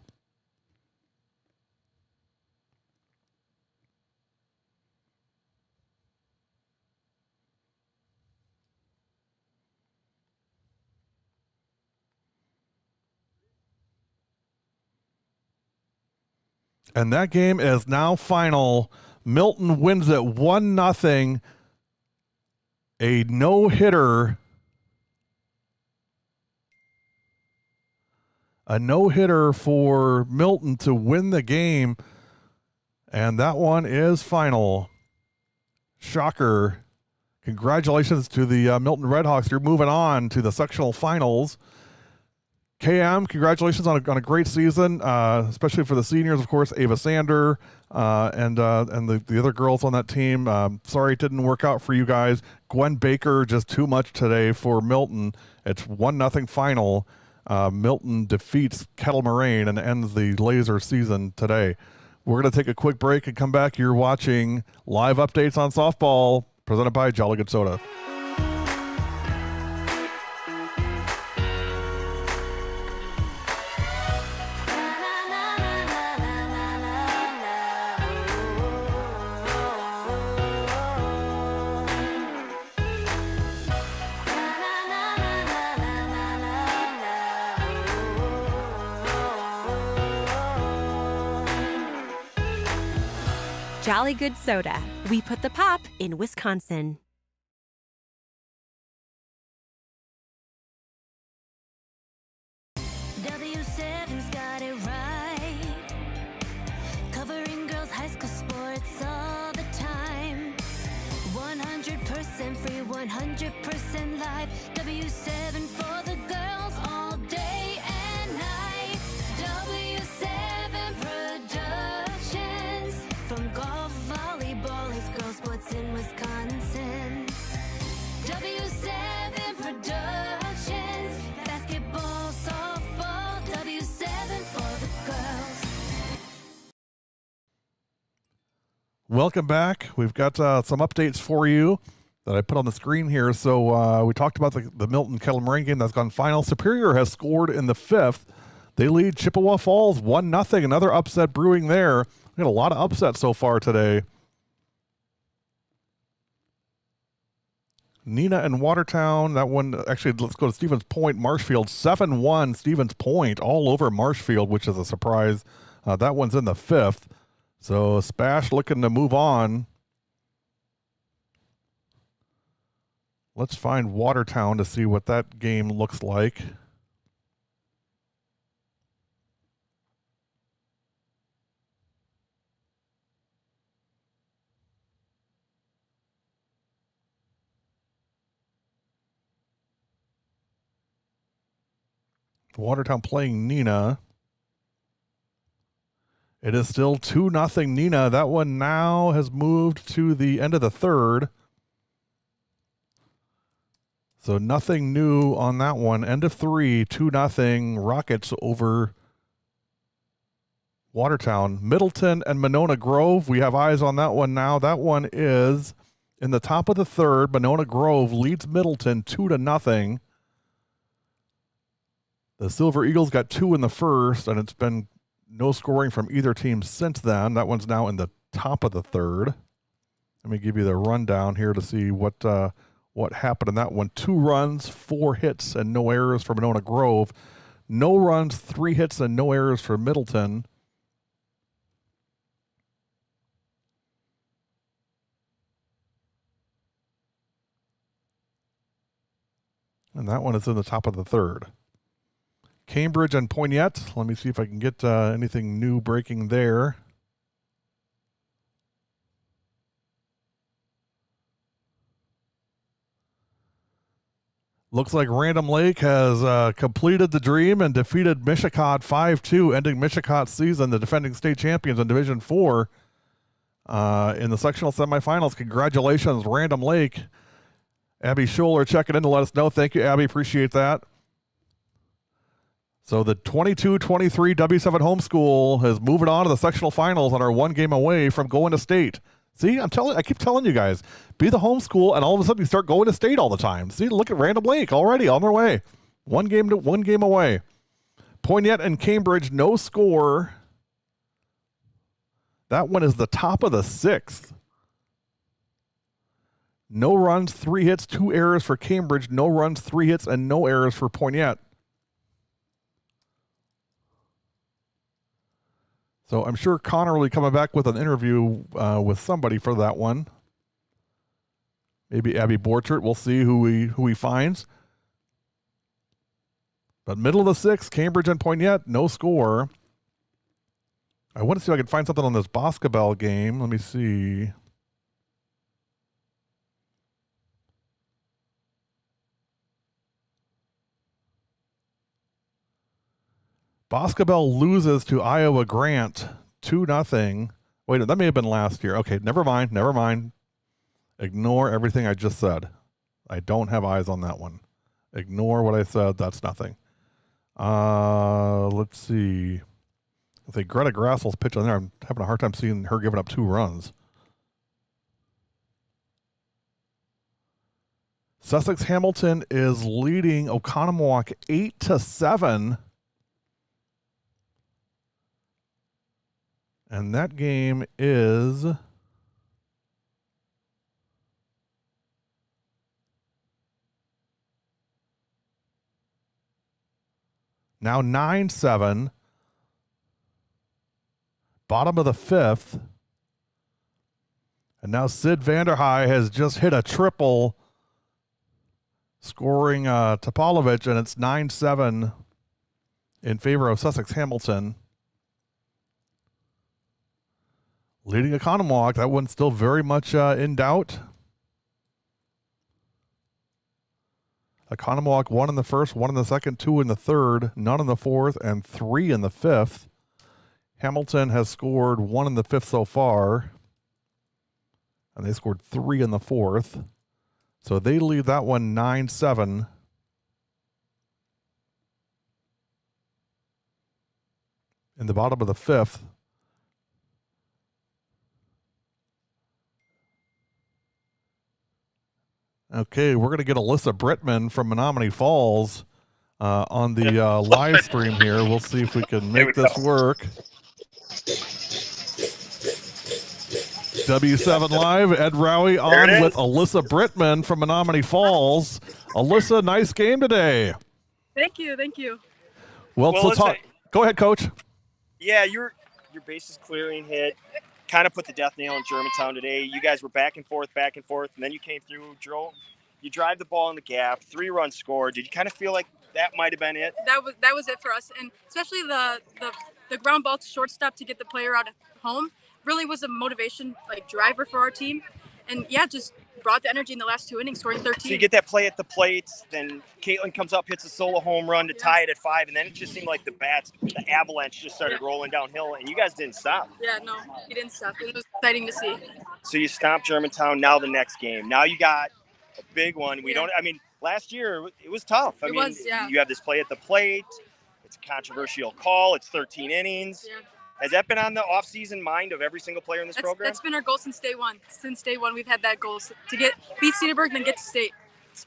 And that game is now final. Milton wins it 1-0. A no-hitter. A no-hitter for Milton to win the game. And that one is final. Shocker. Congratulations to the Milton Redhawks. You're moving on to the sectional finals. KM, congratulations on a great season, especially for the seniors, of course, Ava Sander and the other girls on that team. Sorry it didn't work out for you guys. Gwen Baker, just too much today for Milton. It's 1-0 final. Milton defeats Kettle Moraine and ends the Laser season today. We're going to take a quick break and come back. You're watching live updates on softball presented by Jolly Good Soda. Jolly Good Soda. We put the pop in Wisconsin. W7's got it right. Covering girls' high school sports all the time. 100% live. W7 for the girls all day and night. W7 Productions. From golf, volleyball, it's girls sports in Wisconsin. W7 Productions. Basketball, softball, W7 for the girls. Welcome back. We've got some updates for you that I put on the screen here. So we talked about the Milton Kettle Moraine game that's gone final. Superior has scored in the 5th. They lead Chippewa Falls 1-0. Another upset brewing there. We got a lot of upsets so far today. Nina and Watertown, that one, actually, let's go to Stevens Point. Marshfield 7-1. Stevens Point all over Marshfield, which is a surprise. That one's in the 5th. So Spash looking to move on. Let's find Watertown to see what that game looks like. Watertown playing Nina. It is still 2-0 Nina. That one now has moved to the end of the 3rd. So nothing new on that one. End of 3, 2-0 Rockets over Watertown. Middleton and Monona Grove. We have eyes on that one now. That one is in the top of the 3rd. Monona Grove leads Middleton 2-0. The Silver Eagles got 2 in the 1st, and it's been no scoring from either team since then. That one's now in the top of the 3rd. Let me give you the rundown here to see what happened in that one. 2 runs, 4 hits, and no errors for Monona Grove. No runs, 3 hits, and no errors for Middleton. And that one is in the top of the 3rd. Cambridge and Poignette. Let me see if I can get anything new breaking there. Looks like Random Lake has completed the dream and defeated Mishicot 5-2, ending Mishicot's season, the defending state champions in Division 4 in the sectional semifinals. Congratulations, Random Lake. Abby Scholler checking in to let us know. Thank you, Abby. Appreciate that. So the 22-23 W7 homeschool is moving on to the sectional finals and are 1 game away from going to state. See, I keep telling you guys, be the homeschool, and all of a sudden you start going to state all the time. See, look at Random Lake already on their way. 1 game away. Poignette and Cambridge, no score. That one is the top of the 6th. No runs, 3 hits, 2 errors for Cambridge. No runs, 3 hits, and no errors for Poignette. So I'm sure Connor will be coming back with an interview with somebody for that one. Maybe Abby Borchert. We'll see who he finds. But middle of the 6th, Cambridge and Poignette, no score. I want to see if I can find something on this basketball game. Let me see. Basketball loses to Iowa Grant 2-0. Wait, that may have been last year. Okay, never mind. Ignore everything I just said. I don't have eyes on that one. Ignore what I said. That's nothing. Let's see. I think Greta Grassel's pitch on there. I'm having a hard time seeing her giving up 2 runs. Sussex Hamilton is leading Oconomowoc 8-7. And that game is now 9-7. Bottom of the 5th. And now Sid Vanderhei has just hit a triple, scoring Topalovic, and it's 9-7 in favor of Sussex Hamilton. Leading Oconomowoc, that one's still very much in doubt. Economowoc 1 in the first, 1 in the second, 2 in the third, none in the fourth, and 3 in the fifth. Hamilton has scored 1 in the fifth so far, and they scored 3 in the fourth. So they lead that one 9-7. In the bottom of the fifth. Okay, we're going to get Alyssa Brittman from Menomonee Falls on the live stream here. We'll see if we can make this work. W7 Live, Ed Rowie on with Alyssa Brittman from Menomonee Falls. Alyssa, nice game today. Thank you, thank you. Well, so talk. Go ahead, Coach. Yeah, your bases clearing hit kind of put the death nail in Germantown today. You guys were back and forth, and then you came through, you drive the ball in the gap, 3-run score. Did you kind of feel like that might have been it? That was it for us, and especially the ground ball to shortstop to get the player out at home really was a motivation driver for our team, and yeah, just brought the energy in the last 2 innings, scoring 13. So you get that play at the plate, then Caitlin comes up, hits a solo home run to tie it at 5, and then it just seemed like the avalanche just started rolling downhill, and you guys didn't stop. Yeah, no, he didn't stop. It was exciting to see. So you stomped Germantown. Now the next game. Now you got a big one. Last year it was tough. You have this play at the plate. It's a controversial call. It's 13 innings. Yeah. Has that been on the off-season mind of every single player in this program? That's been our goal since day one. Since day one, we've had that goal to beat Cedarburg, then get to state.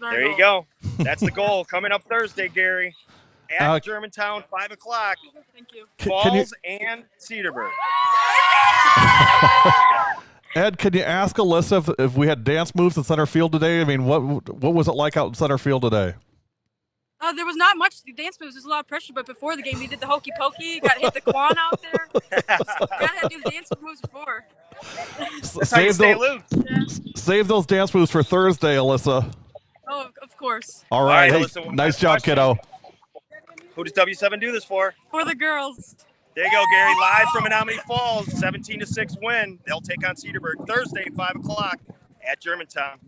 There you go. That's the goal. Coming up Thursday, Gary. At Germantown, 5 o'clock. Thank you. Falls and Cedarburg. Ed, can you ask Alyssa if we had dance moves in center field today? I mean, what was it like out in center field today? There was not much dance moves. There's a lot of pressure, but before the game, we did the hokey pokey. Got to hit the quan out there. Got to do the dance moves before. Save those dance moves for Thursday, Alyssa. Oh, of course. All right. Hey, Alyssa, nice job, kiddo. Who does W7 do this for? For the girls. There you go, Gary. Live from Menomonee Falls, 17-6 win. They'll take on Cedarburg Thursday, 5 o'clock at Germantown.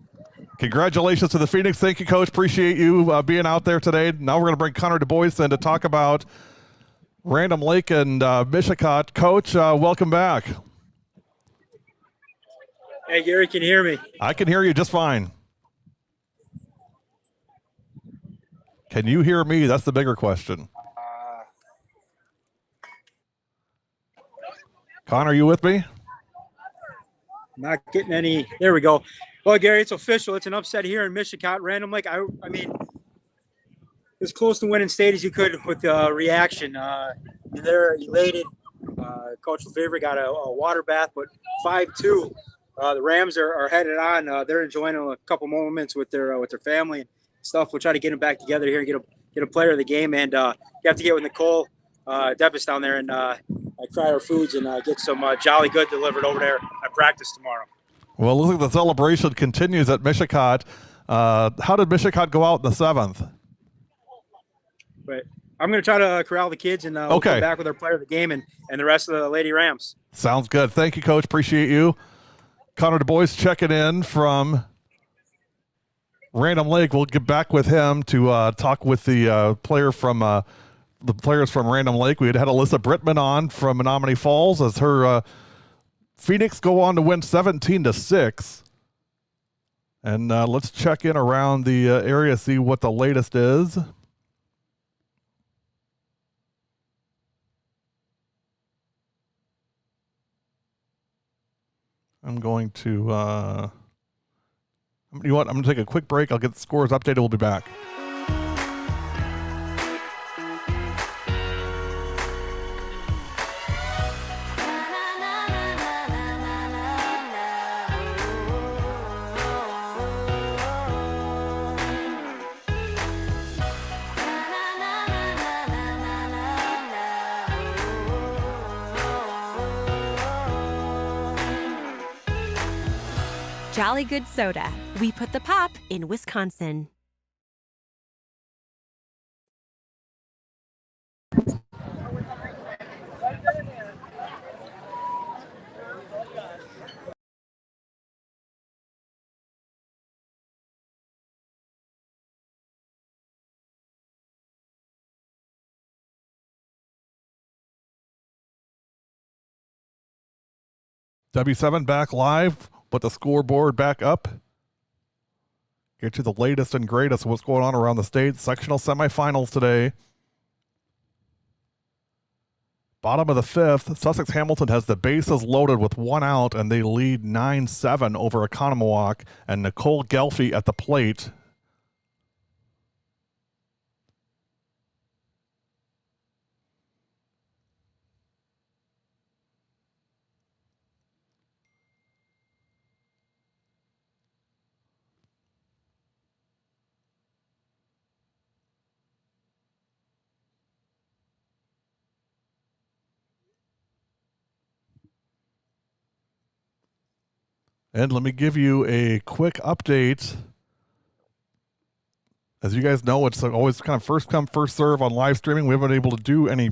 Congratulations to the Phoenix. Thank you, Coach. Appreciate you being out there today. Now we're going to bring Connor Du Bois in to talk about Random Lake and Mishicot. Coach, welcome back. Hey, Gary, can you hear me? I can hear you just fine. Can you hear me? That's the bigger question. Connor, are you with me? Not getting any. There we go. Well, Gary, it's official. It's an upset here in Mishicot. Random Lake, I mean, as close to winning state as you could with the reaction. They're elated. Coach Lefevre got a water bath, but 5-2. The Rams are headed on. They're enjoying a couple moments with their family and stuff. We'll try to get them back together here and get a player of the game. And you have to get with Nicole Deppis down there and try our foods and get some Jolly Good delivered over there at practice tomorrow. Well, it looks like the celebration continues at Mishicot. How did Mishicot go out in the 7th? But I'm going to try to corral the kids and we'll come back with our player of the game and the rest of the Lady Rams. Sounds good. Thank you, Coach. Appreciate you. Connor Du Bois checking in from Random Lake. We'll get back with him to talk with the players from Random Lake. We had Alyssa Brittman on from Menomonee Falls as her Phoenix go on to win 17-6. And let's check in around the area, see what the latest is. I'm going to, you know what? I'm going to take a quick break. I'll get the scores updated. We'll be back. Jolly Good Soda. We put the pop in Wisconsin. W7 back live. Put the scoreboard back up. Get you the latest and greatest of what's going on around the state. Sectional semifinals today. Bottom of the fifth, Sussex Hamilton has the bases loaded with 1 out, and they lead 9-7 over Economowoc, and Nicole Gelfie at the plate. And let me give you a quick update. As you guys know, it's always kind of first come, first serve on live streaming. We haven't been able to do any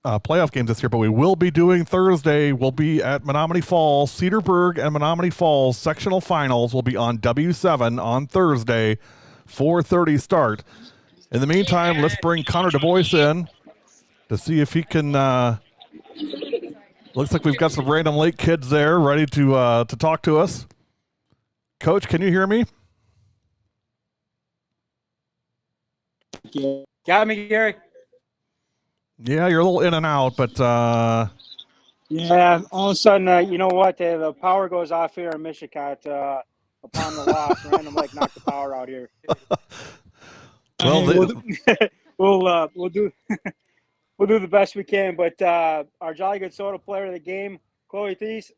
playoff games this year, but we will be doing Thursday. We'll be at Menomonee Falls. Cedarburg and Menomonee Falls sectional finals will be on W7 on Thursday, 4:30 start. In the meantime, let's bring Connor DuBois in to see if he can... looks like we've got some Random Lake kids there ready to talk to us. Coach, can you hear me? Got me, Gary? Yeah, you're a little in and out, but Yeah, all of a sudden, you know what? The power goes off here in Michigan upon the loss. Random Lake knocked the power out here. well, We'll do we'll do the best we can. But our Jolly Good Soda player of the game, Chloe Thies.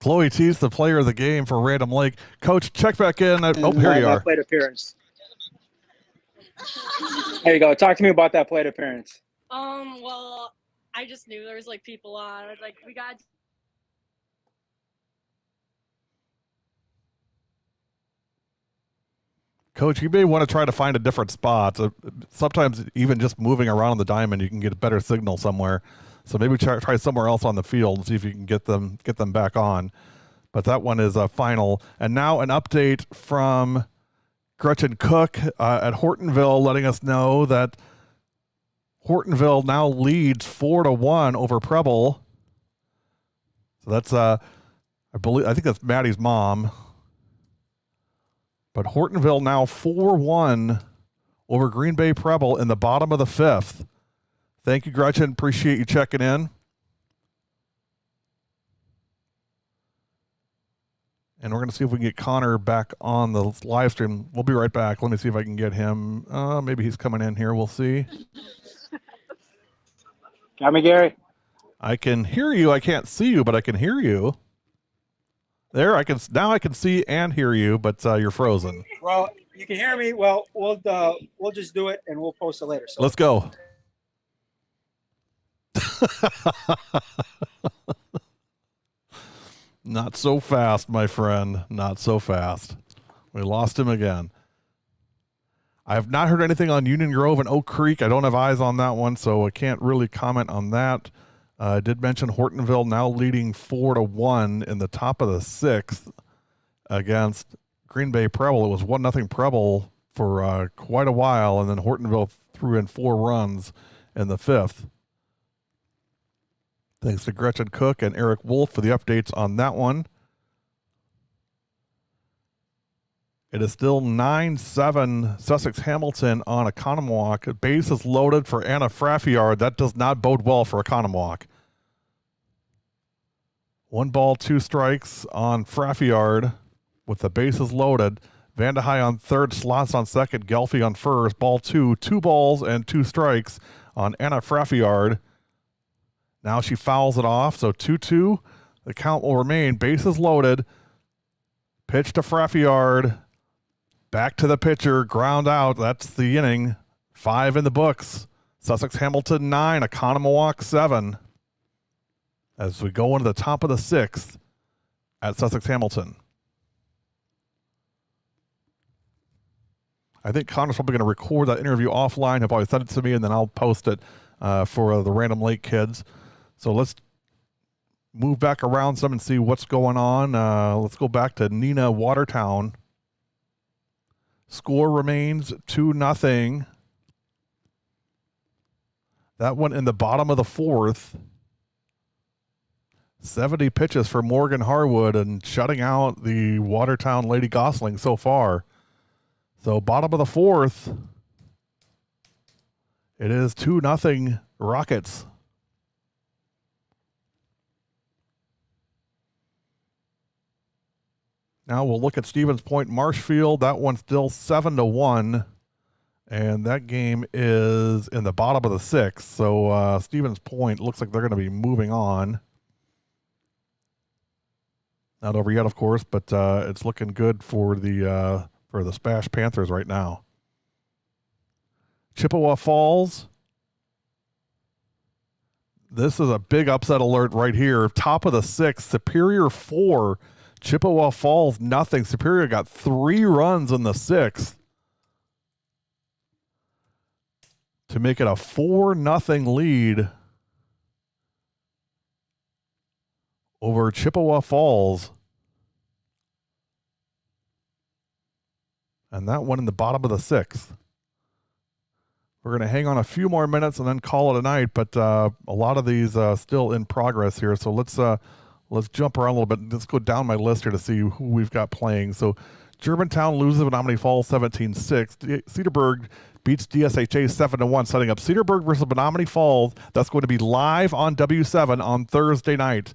Chloe Thies, the player of the game for Random Lake. Coach, check back in. Here you are. Plate appearance. There you go. Talk to me about that plate appearance. Well, I just knew there was like people on. I was like, we got. Coach, you may want to try to find a different spot. Sometimes even just moving around the diamond, you can get a better signal somewhere. So maybe try somewhere else on the field and see if you can get them back on. But that one is a final. And now an update from Gretchen Cook at Hortonville, letting us know that Hortonville now leads 4-1 over Preble. So that's I think that's Maddie's mom. But Hortonville now 4-1 over Green Bay Preble in the bottom of the fifth. Thank you, Gretchen. Appreciate you checking in. And we're going to see if we can get Connor back on the live stream. We'll be right back. Let me see if I can get him. Maybe he's coming in here. We'll see. Got me, Gary? I can hear you. I can't see you, but I can hear you. There, now I can see and hear you, but you're frozen. Well, you can hear me. Well, we'll just do it and we'll post it later. So. Let's go. Not so fast, my friend. Not so fast. We lost him again. I have not heard anything on Union Grove and Oak Creek. I don't have eyes on that one, so I can't really comment on that. I did mention Hortonville now leading 4-1 in the top of the sixth against Green Bay Preble. It was 1-0 Preble for quite a while, and then Hortonville threw in 4 runs in the fifth. Thanks to Gretchen Cook and Eric Wolf for the updates on that one. It is still 9-7 Sussex Hamilton on Economowoc. Base is loaded for Anna Fraffiard. That does not bode well for Economowoc. 1 ball, 2 strikes on Fraffiard with the bases loaded. Vandehei on third, Slots on second, Gelfie on first. Ball 2, 2 balls and 2 strikes on Anna Fraffiard. Now she fouls it off, so 2-2. The count will remain. Bases loaded. Pitch to Fraffiard. Back to the pitcher. Ground out. That's the inning. 5 in the books. Sussex Hamilton 9. Economowoc 7. As we go into the top of the sixth at Sussex Hamilton. I think Connor's probably going to record that interview offline. He'll probably send it to me, and then I'll post it for the Random Lake kids. So let's move back around some and see what's going on. Let's go back to Nina Watertown. Score remains 2-0. That one in the bottom of the fourth. 70 pitches for Morgan Harwood and shutting out the Watertown Lady Gosling so far. So bottom of the fourth, it is 2-0 Rockets. Now we'll look at Stevens Point Marshfield. That one's still 7-1. And that game is in the bottom of the sixth. So Stevens Point looks like they're going to be moving on. Not over yet, of course, but it's looking good for the Spash Panthers right now. Chippewa Falls. This is a big upset alert right here. Top of the sixth, Superior 4, Chippewa Falls nothing. Superior got 3 runs in the sixth to make it a 4-0 lead over Chippewa Falls. And that one in the bottom of the sixth. We're going to hang on a few more minutes and then call it a night, but a lot of these still in progress here. So let's jump around a little bit. Let's go down my list here to see who we've got playing. So Germantown loses to Menomonee Falls 17-6. Cedarburg beats DSHA 7-1, setting up Cedarburg versus Menomonee Falls. That's going to be live on W7 on Thursday night.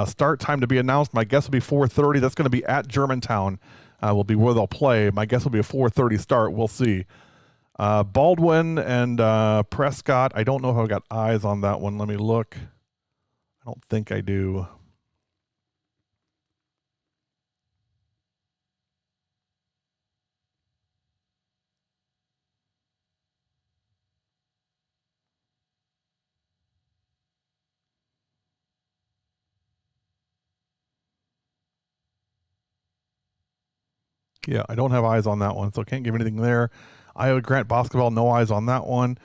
Start time to be announced. My guess will be 4:30. That's going to be at Germantown. Will be where they'll play. My guess will be a 4:30 start. We'll see. Baldwin and Prescott. I don't know if I've got eyes on that one. Let me look. I don't think I do. Yeah, I don't have eyes on that one, so I can't give anything there. Iowa Grant Basketball, no eyes on that one.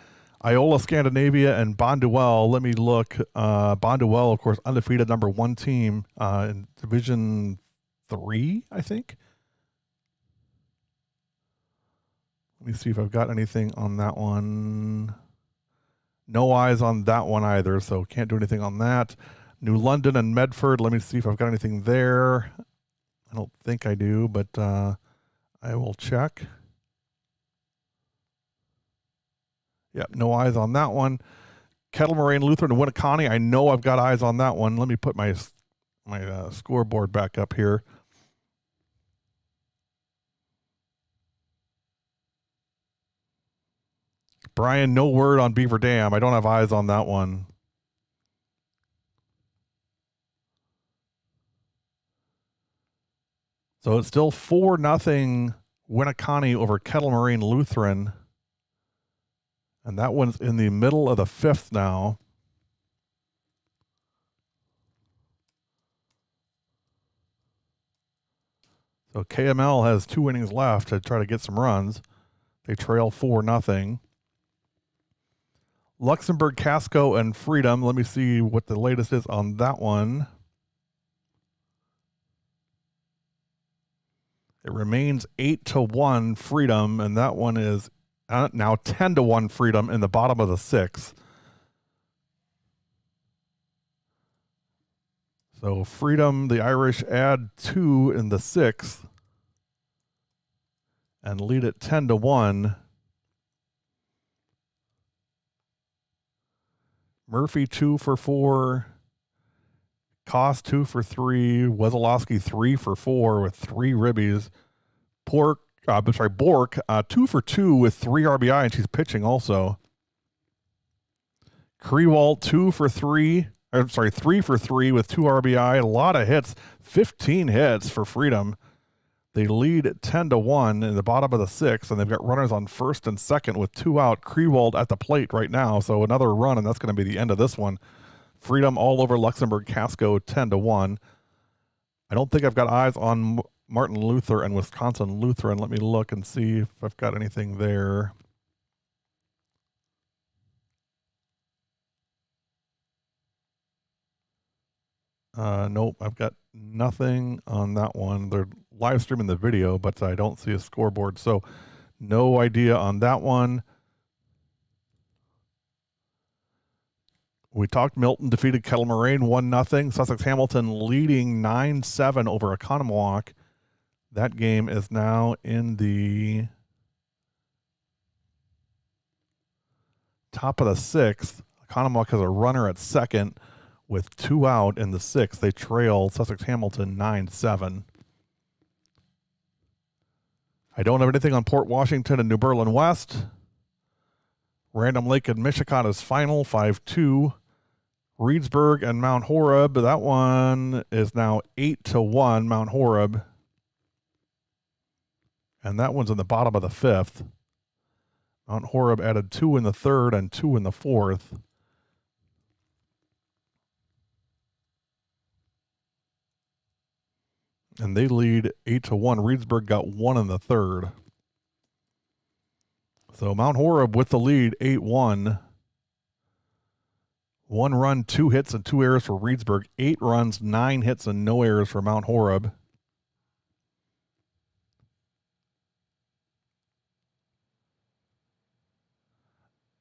Iola Scandinavia and Bonduelle. Let me look. Bonduelle, of course, undefeated #1 team in Division 3, I think. Let me see if I've got anything on that one. No eyes on that one either, so can't do anything on that. New London and Medford. Let me see if I've got anything there. I don't think I do, but I will check. Yep, no eyes on that one. Kettle Moraine Lutheran and Winneconne. I know I've got eyes on that one. Let me put my scoreboard back up here. Brian, no word on Beaver Dam. I don't have eyes on that one. So it's still 4-0 Winneconne over Kettle Moraine Lutheran. And that one's in the middle of the fifth now. So KML has 2 innings left to try to get some runs. They trail 4-0. Luxembourg, Casco, and Freedom. Let me see what the latest is on that one. It remains 8-1 Freedom, and that one is now 10-1 Freedom in the bottom of the sixth. So Freedom, the Irish, add 2 in the sixth and lead it 10-1. Murphy 2 for 4. Koss 2 for 3. Wesolowski 3 for 4 with 3 ribbies. Bork 2 for 2 with 3 RBI, and she's pitching also. Krewalt 3 for 3 with 2 RBI. A lot of hits, 15 hits for Freedom. They lead 10-1 in the bottom of the sixth, and they've got runners on first and second with 2 out. Krewald at the plate right now, so another run, and that's going to be the end of this one. Freedom all over Luxembourg Casco 10-1. I don't think I've got eyes on Martin Luther and Wisconsin Lutheran. Let me look and see if I've got anything there. Nope, I've got nothing on that one. They're live streaming the video, but I don't see a scoreboard, so no idea on that one. We talked Milton defeated Kettle Moraine 1-0. Sussex Hamilton leading 9-7 over Economowoc. That game is now in the top of the 6th. Economowoc has a runner at second with 2 out in the 6th. They trail Sussex Hamilton 9-7. I don't have anything on Port Washington and New Berlin West. Random Lake and Mishicot is final 5-2. Reedsburg and Mount Oreb, that one is now 8-1, Mount Oreb. And that one's in the bottom of the 5th. Mount Oreb added 2 in the 3rd and 2 in the 4th. And they lead 8-1. Reedsburg got 1 in the 3rd. So Mount Oreb with the lead, 8-1. 1 run, 2 hits, and 2 errors for Reedsburg. 8 runs, 9 hits, and no errors for Mount Oreb.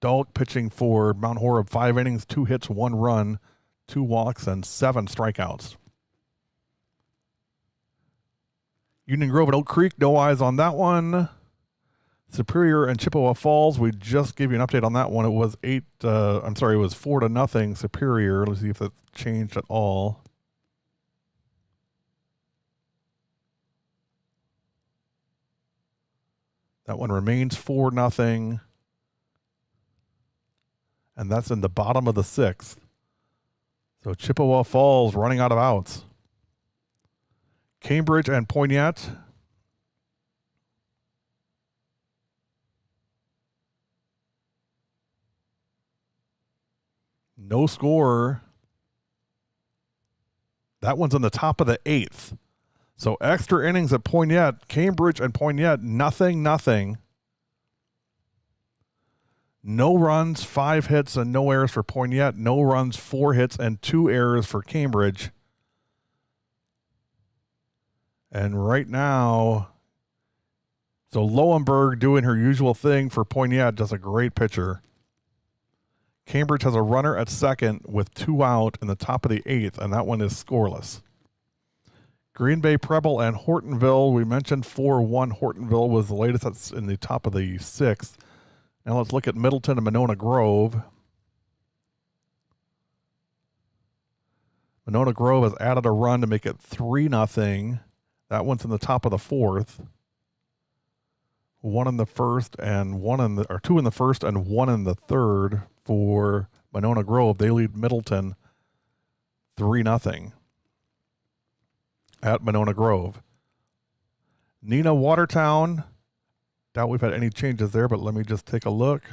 Dalk pitching for Mount Oreb, 5 innings, 2 hits, 1 run, 2 walks, and 7 strikeouts. Union Grove and Oak Creek, no eyes on that one. Superior and Chippewa Falls, we just gave you an update on that one. It was it was 4-0 Superior. Let's see if that changed at all. That one remains 4-0. And that's in the bottom of the 6th. So Chippewa Falls running out of outs. Cambridge and Poignette. No score. That one's in the top of the 8th. So extra innings at Poignette. Cambridge and Poignette, 0-0. No runs, 5 hits, and no errors for Poignette. No runs, 4 hits, and 2 errors for Cambridge. And right now, so Lowenberg doing her usual thing for Poignette, just a great pitcher. Cambridge has a runner at second with 2 out in the top of the 8th, and that one is scoreless. Green Bay, Preble, and Hortonville. We mentioned 4-1. Hortonville was the latest. That's in the top of the 6th. Now let's look at Middleton and Monona Grove. Monona Grove has added a run to make it 3-0. That one's in the top of the 4th. 1 in the first and 2 in the first and 1 in the 3rd for Monona Grove. They lead Middleton 3-0 at Monona Grove. Neenah Watertown. Doubt we've had any changes there, but let me just take a look.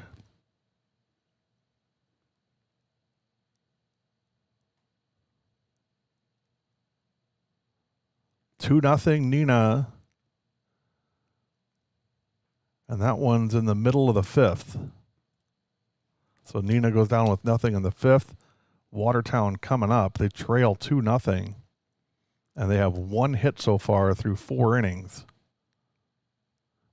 Two nothing Neenah. And that one's in the middle of the 5th. So Neenah goes down with nothing in the 5th. Watertown coming up. They trail 2-0. And they have 1 hit so far through 4 innings.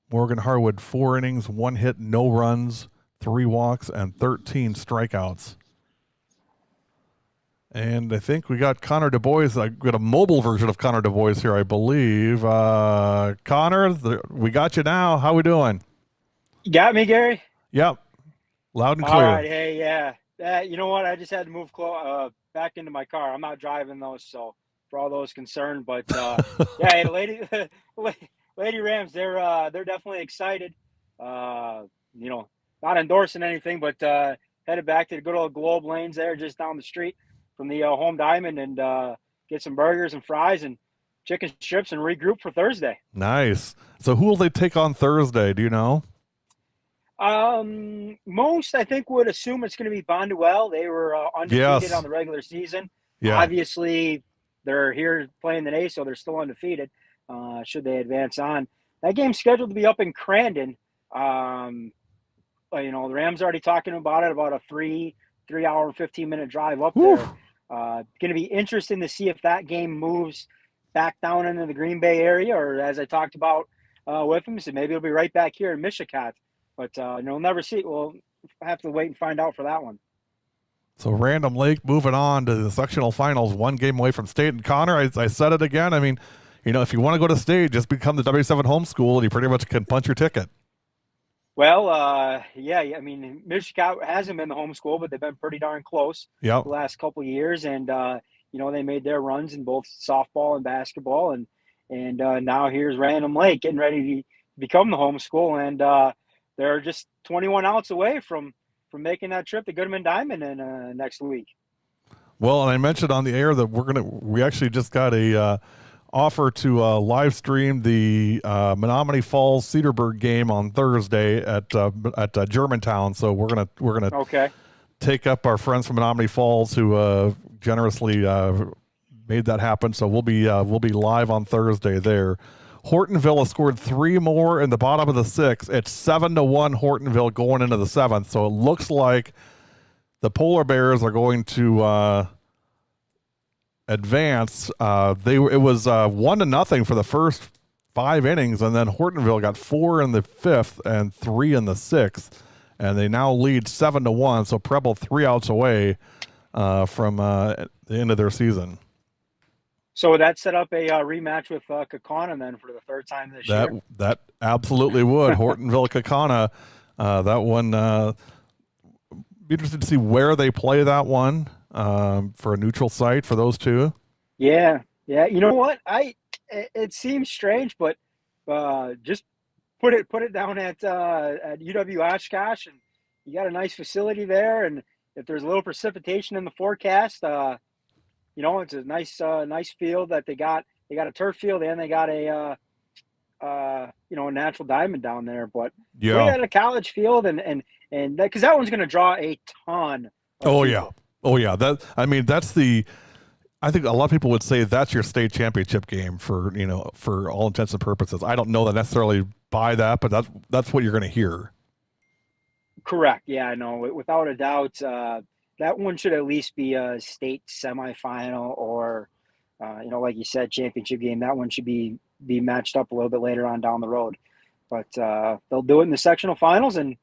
Morgan Harwood, 4 innings, 1 hit, no runs, 3 walks, and 13 strikeouts. And I think we got Connor DuBois. I got a mobile version of Connor DuBois here, I believe. Connor, we got you now. How we doing? You got me, Gary? Yep. Loud and clear. All right. Hey, yeah. You know what? I just had to move back into my car. I'm not driving those, so for all those concerned. But, yeah, the Lady Rams, they're definitely excited. Not endorsing anything, but headed back to the good old Globe Lanes there just down the street from the Home Diamond and get some burgers and fries and chicken strips and regroup for Thursday. Nice. So who will they take on Thursday? Do you know? Most, I think, would assume it's going to be Bonduelle. They were undefeated on the regular season. Yeah. Obviously, they're here playing today, so they're still undefeated. Should they advance on. That game's scheduled to be up in Crandon. The Rams already talking about it, about a 3-hour and 15-minute drive up there. Going to be interesting to see if that game moves back down into the Green Bay area, or as I talked about with him, so maybe it'll be right back here in Mishicot. But we'll never see. We'll have to wait and find out for that one. So Random Lake moving on to the sectional finals, 1 game away from state. And Connor, I said it again. I mean, if you want to go to state, just become the W7 homeschool, and you pretty much can punch your ticket. Well, yeah. I mean, Michigan hasn't been the home school, but they've been pretty darn close Yep. the last couple of years, and they made their runs in both softball and basketball, and now here's Random Lake getting ready to become the home school, and they're just 21 outs away from making that trip to Goodman Diamond in next week. Well, and I mentioned on the air that we actually just got a offer to live stream the Menomonee Falls Cedarburg game on Thursday at Germantown. So we're gonna Okay. take up our friends from Menomonee Falls who generously made that happen. So we'll be live on Thursday there. Hortonville has scored 3 more in the bottom of the 6th. It's 7-1 Hortonville going into the 7th. So it looks like the Polar Bears are going to advance. It was 1-0 for the first 5 innings, and then Hortonville got 4 in the 5th and 3 in the 6th, and they now lead 7-1. So Preble 3 outs away from the end of their season. So would that set up a rematch with Kaukauna then for the 3rd time this year? That absolutely would. Hortonville Kaukauna. That one. Be interested to see where they play that one for a neutral site for those two. Yeah. You know what? It seems strange, but just put it down at UW Oshkosh, and you got a nice facility there. And if there's a little precipitation in the forecast, it's a nice field that they got. They got a turf field, and they got a natural diamond down there. But Yeah, we got a college field, and because that one's going to draw a ton. Oh yeah. That's the. I think a lot of people would say that's your state championship game for all intents and purposes. I don't know that necessarily buy that, but that's what you're going to hear. Correct. Yeah, I know. Without a doubt, that one should at least be a state semifinal or, like you said, championship game. That one should be matched up a little bit later on down the road. But they'll do it in the sectional finals and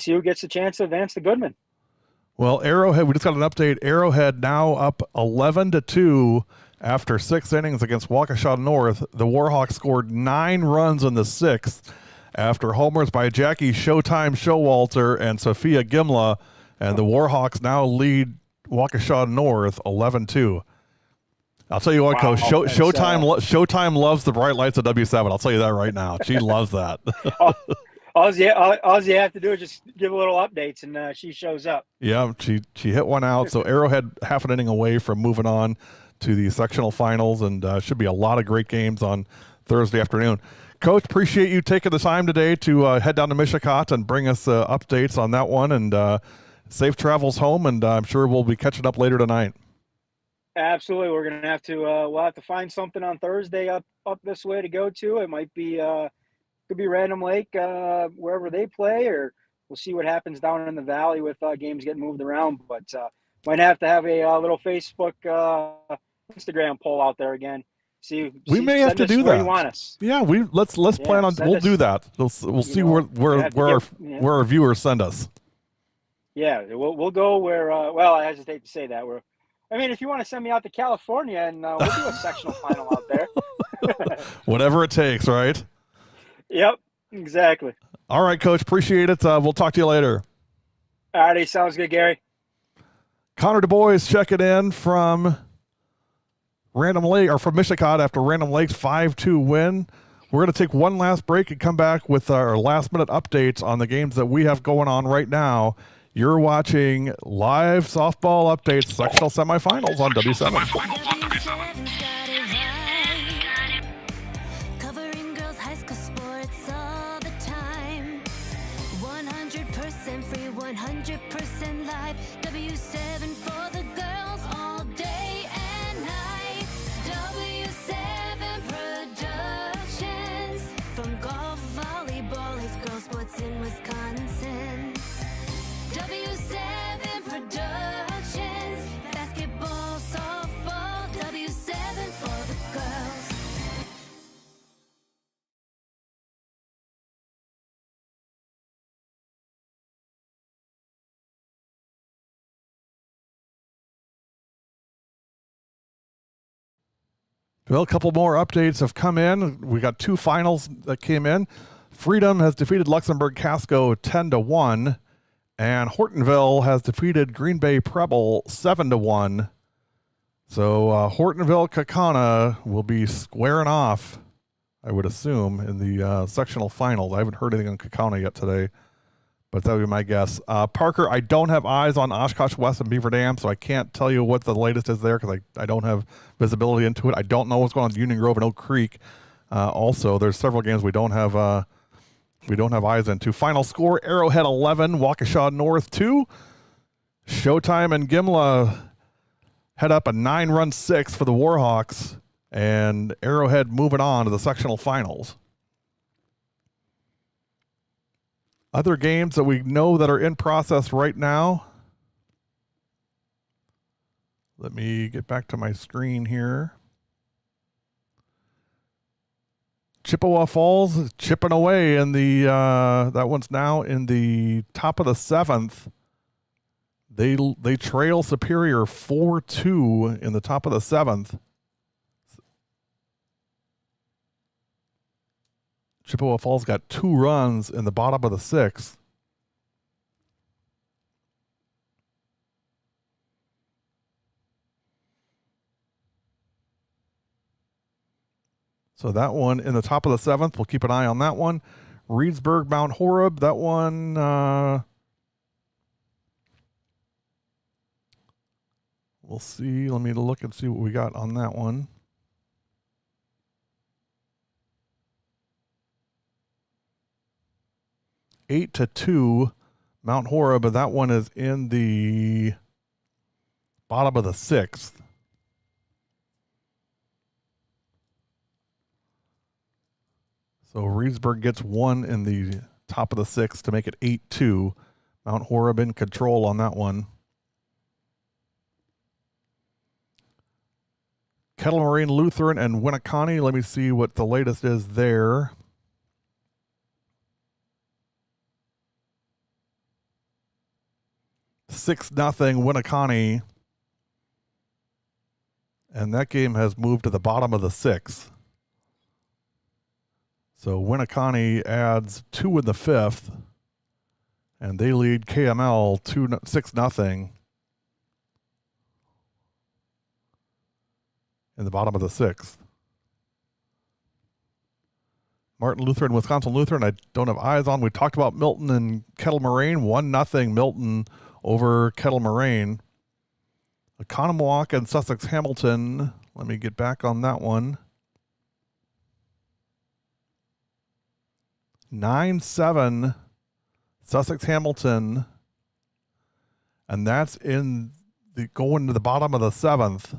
see who gets the chance to advance to Goodman. Well, Arrowhead, we just got an update. Arrowhead now up 11-2 after 6 innings against Waukesha North. The Warhawks scored 9 runs in the 6th after homers by Jackie Showtime Showalter and Sophia Gimla, and the Warhawks now lead Waukesha North 11-2. I'll tell you what, Coach. Showtime loves the bright lights of W7. I'll tell you that right now. She loves that. All you have to do is just give a little updates, and she shows up. Yeah, she hit one out. So Arrowhead half an inning away from moving on to the sectional finals, and should be a lot of great games on Thursday afternoon. Coach, appreciate you taking the time today to head down to Mishicot and bring us updates on that one, and safe travels home, and I'm sure we'll be catching up later tonight. Absolutely. We're going to have to we'll have to find something on Thursday up this way to go to. It might be could be Random Lake wherever they play, or we'll see what happens down in the valley with games getting moved around. But might have to have a little Facebook Instagram poll out there again. We may have to do that. You want us. Yeah, let's plan on. We'll do that. We'll see where our viewers send us. Yeah, we'll go where. Well, I hesitate to say that. If you want to send me out to California, and we'll do a sectional final out there. Whatever it takes, right? Yep, exactly. All right, Coach. Appreciate it. We'll talk to you later. All righty, sounds good, Gary. Connor Du Bois checking in from Random Lake, or from Mishicot after Random Lake's 5-2 win. We're going to take one last break and come back with our last-minute updates on the games that we have going on right now. You're watching live softball updates, sectional semifinals on W7. Well, a couple more updates have come in. We got 2 finals that came in. Freedom has defeated Luxembourg Casco 10-1, and Hortonville has defeated Green Bay Preble 7-1. So Hortonville Kakana will be squaring off, I would assume, in the sectional finals. I haven't heard anything on Kakana yet today, but that would be my guess. Parker, I don't have eyes on Oshkosh West and Beaver Dam, so I can't tell you what the latest is there because I don't have visibility into it. I don't know what's going on with Union Grove and Oak Creek. Also, there's several games we don't have eyes into. Final score: Arrowhead 11, Waukesha North 2. Showtime and Gimla head up a 9-run 6 for the Warhawks, and Arrowhead moving on to the sectional finals. Other games that we know that are in process right now. Let me get back to my screen here. Chippewa Falls chipping away in the that one's now in the top of the 7th. They trail Superior 4-2 in the top of the 7th. Chippewa Falls got 2 runs in the bottom of the 6th. So that one in the top of the 7th, we'll keep an eye on that one. Reedsburg, Mount Oreb, that one, we'll see. Let me look and see what we got on that one. Eight to 2, Mount Horeb, but that one is in the bottom of the 6th. So Reedsburg gets 1 in the top of the 6th to make it 8-2. Mount Horeb in control on that one. Kettle Moraine Lutheran and Winneconne. Let me see what the latest is there. Six nothing Winneconne, and that game has moved to the bottom of the 6th. So Winneconne adds 2 in the 5th, and they lead KML 6-0 in the bottom of the 6th. Martin Lutheran, Wisconsin Lutheran, I don't have eyes on. We talked about Milton and Kettle Moraine. 1-0 Milton over Kettle Moraine. Economowoc and Sussex Hamilton. Let me get back on that one. 9-7 Sussex Hamilton. And that's in the going to the bottom of the 7th.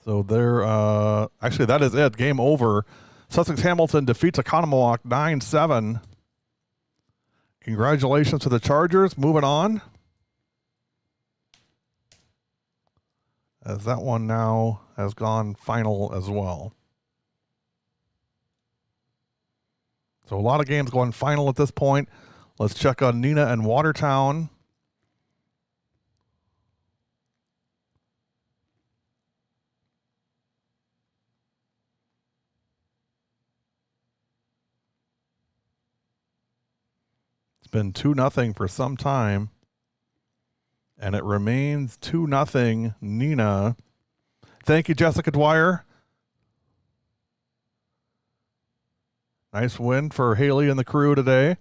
So they're actually that is it. Game over. Sussex Hamilton defeats Economowoc 9-7. Congratulations to the Chargers. Moving on. As that one now has gone final as well. So a lot of games going final at this point. Let's check on Nina and Watertown. Been 2-0 for some time, and it remains 2-0 Nina. Thank you, Jessica Dwyer. Nice win for Haley and the crew today.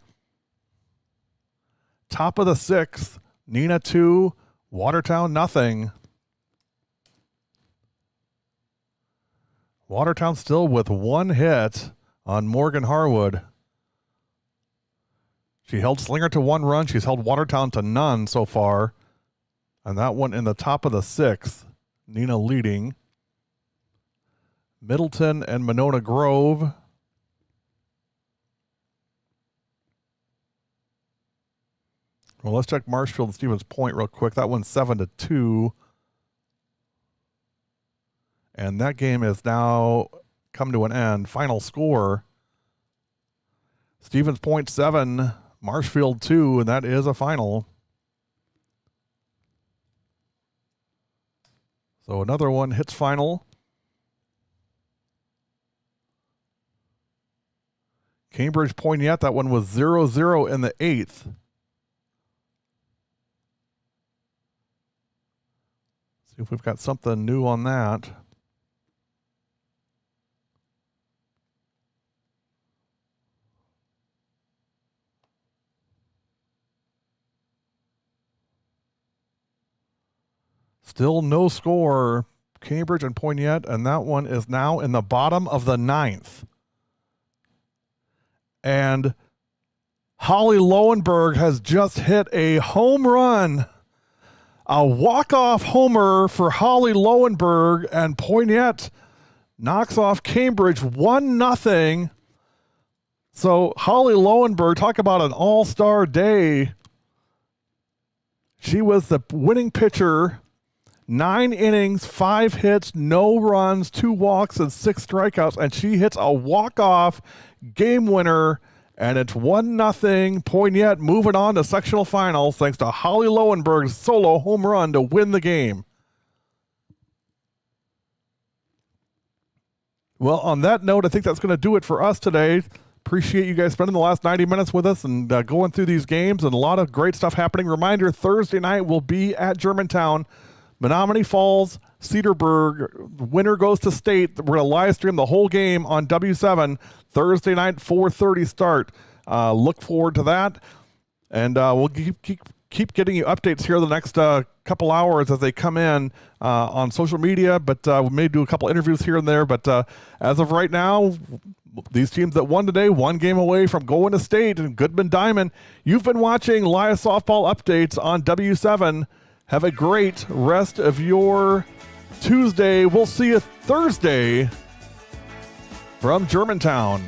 Top of the 6th, Nina 2, Watertown 0. Watertown still with 1 hit on Morgan Harwood. She held Slinger to 1 run. She's held Watertown to none so far. And that one in the top of the 6th. Nina leading. Middleton and Monona Grove. Well, let's check Marshfield and Stevens Point real quick. That one's 7-2. And that game is now come to an end. Final score. Stevens Point 7. Marshfield 2, and that is a final. So another one hits final. Cambridge Poignette, that one was 0-0 in the 8th. See if we've got something new on that. Still no score, Cambridge and Poignette, and that one is now in the bottom of the 9th. And Holly Lowenberg has just hit a home run. A walk-off homer for Holly Lowenberg, and Poignette knocks off Cambridge 1-0. So Holly Lowenberg, talk about an all-star day. She was the winning pitcher. 9 innings, 5 hits, no runs, 2 walks, and 6 strikeouts, and she hits a walk-off game winner, and it's 1-0. Poignette moving on to sectional finals thanks to Holly Lowenberg's solo home run to win the game. Well, on that note, I think that's going to do it for us today. Appreciate you guys spending the last 90 minutes with us and going through these games, and a lot of great stuff happening. Reminder, Thursday night we'll be at Germantown. Menomonee Falls, Cedarburg, winner goes to state. We're going to live stream the whole game on W7 Thursday night, 4:30 start. Look forward to that. And we'll keep getting you updates here the next couple hours as they come in on social media. But we may do a couple interviews here and there. But as of right now, these teams that won today, 1 game away from going to state. And Goodman Diamond, you've been watching live softball updates on W7. Have a great rest of your Tuesday. We'll see you Thursday from Germantown.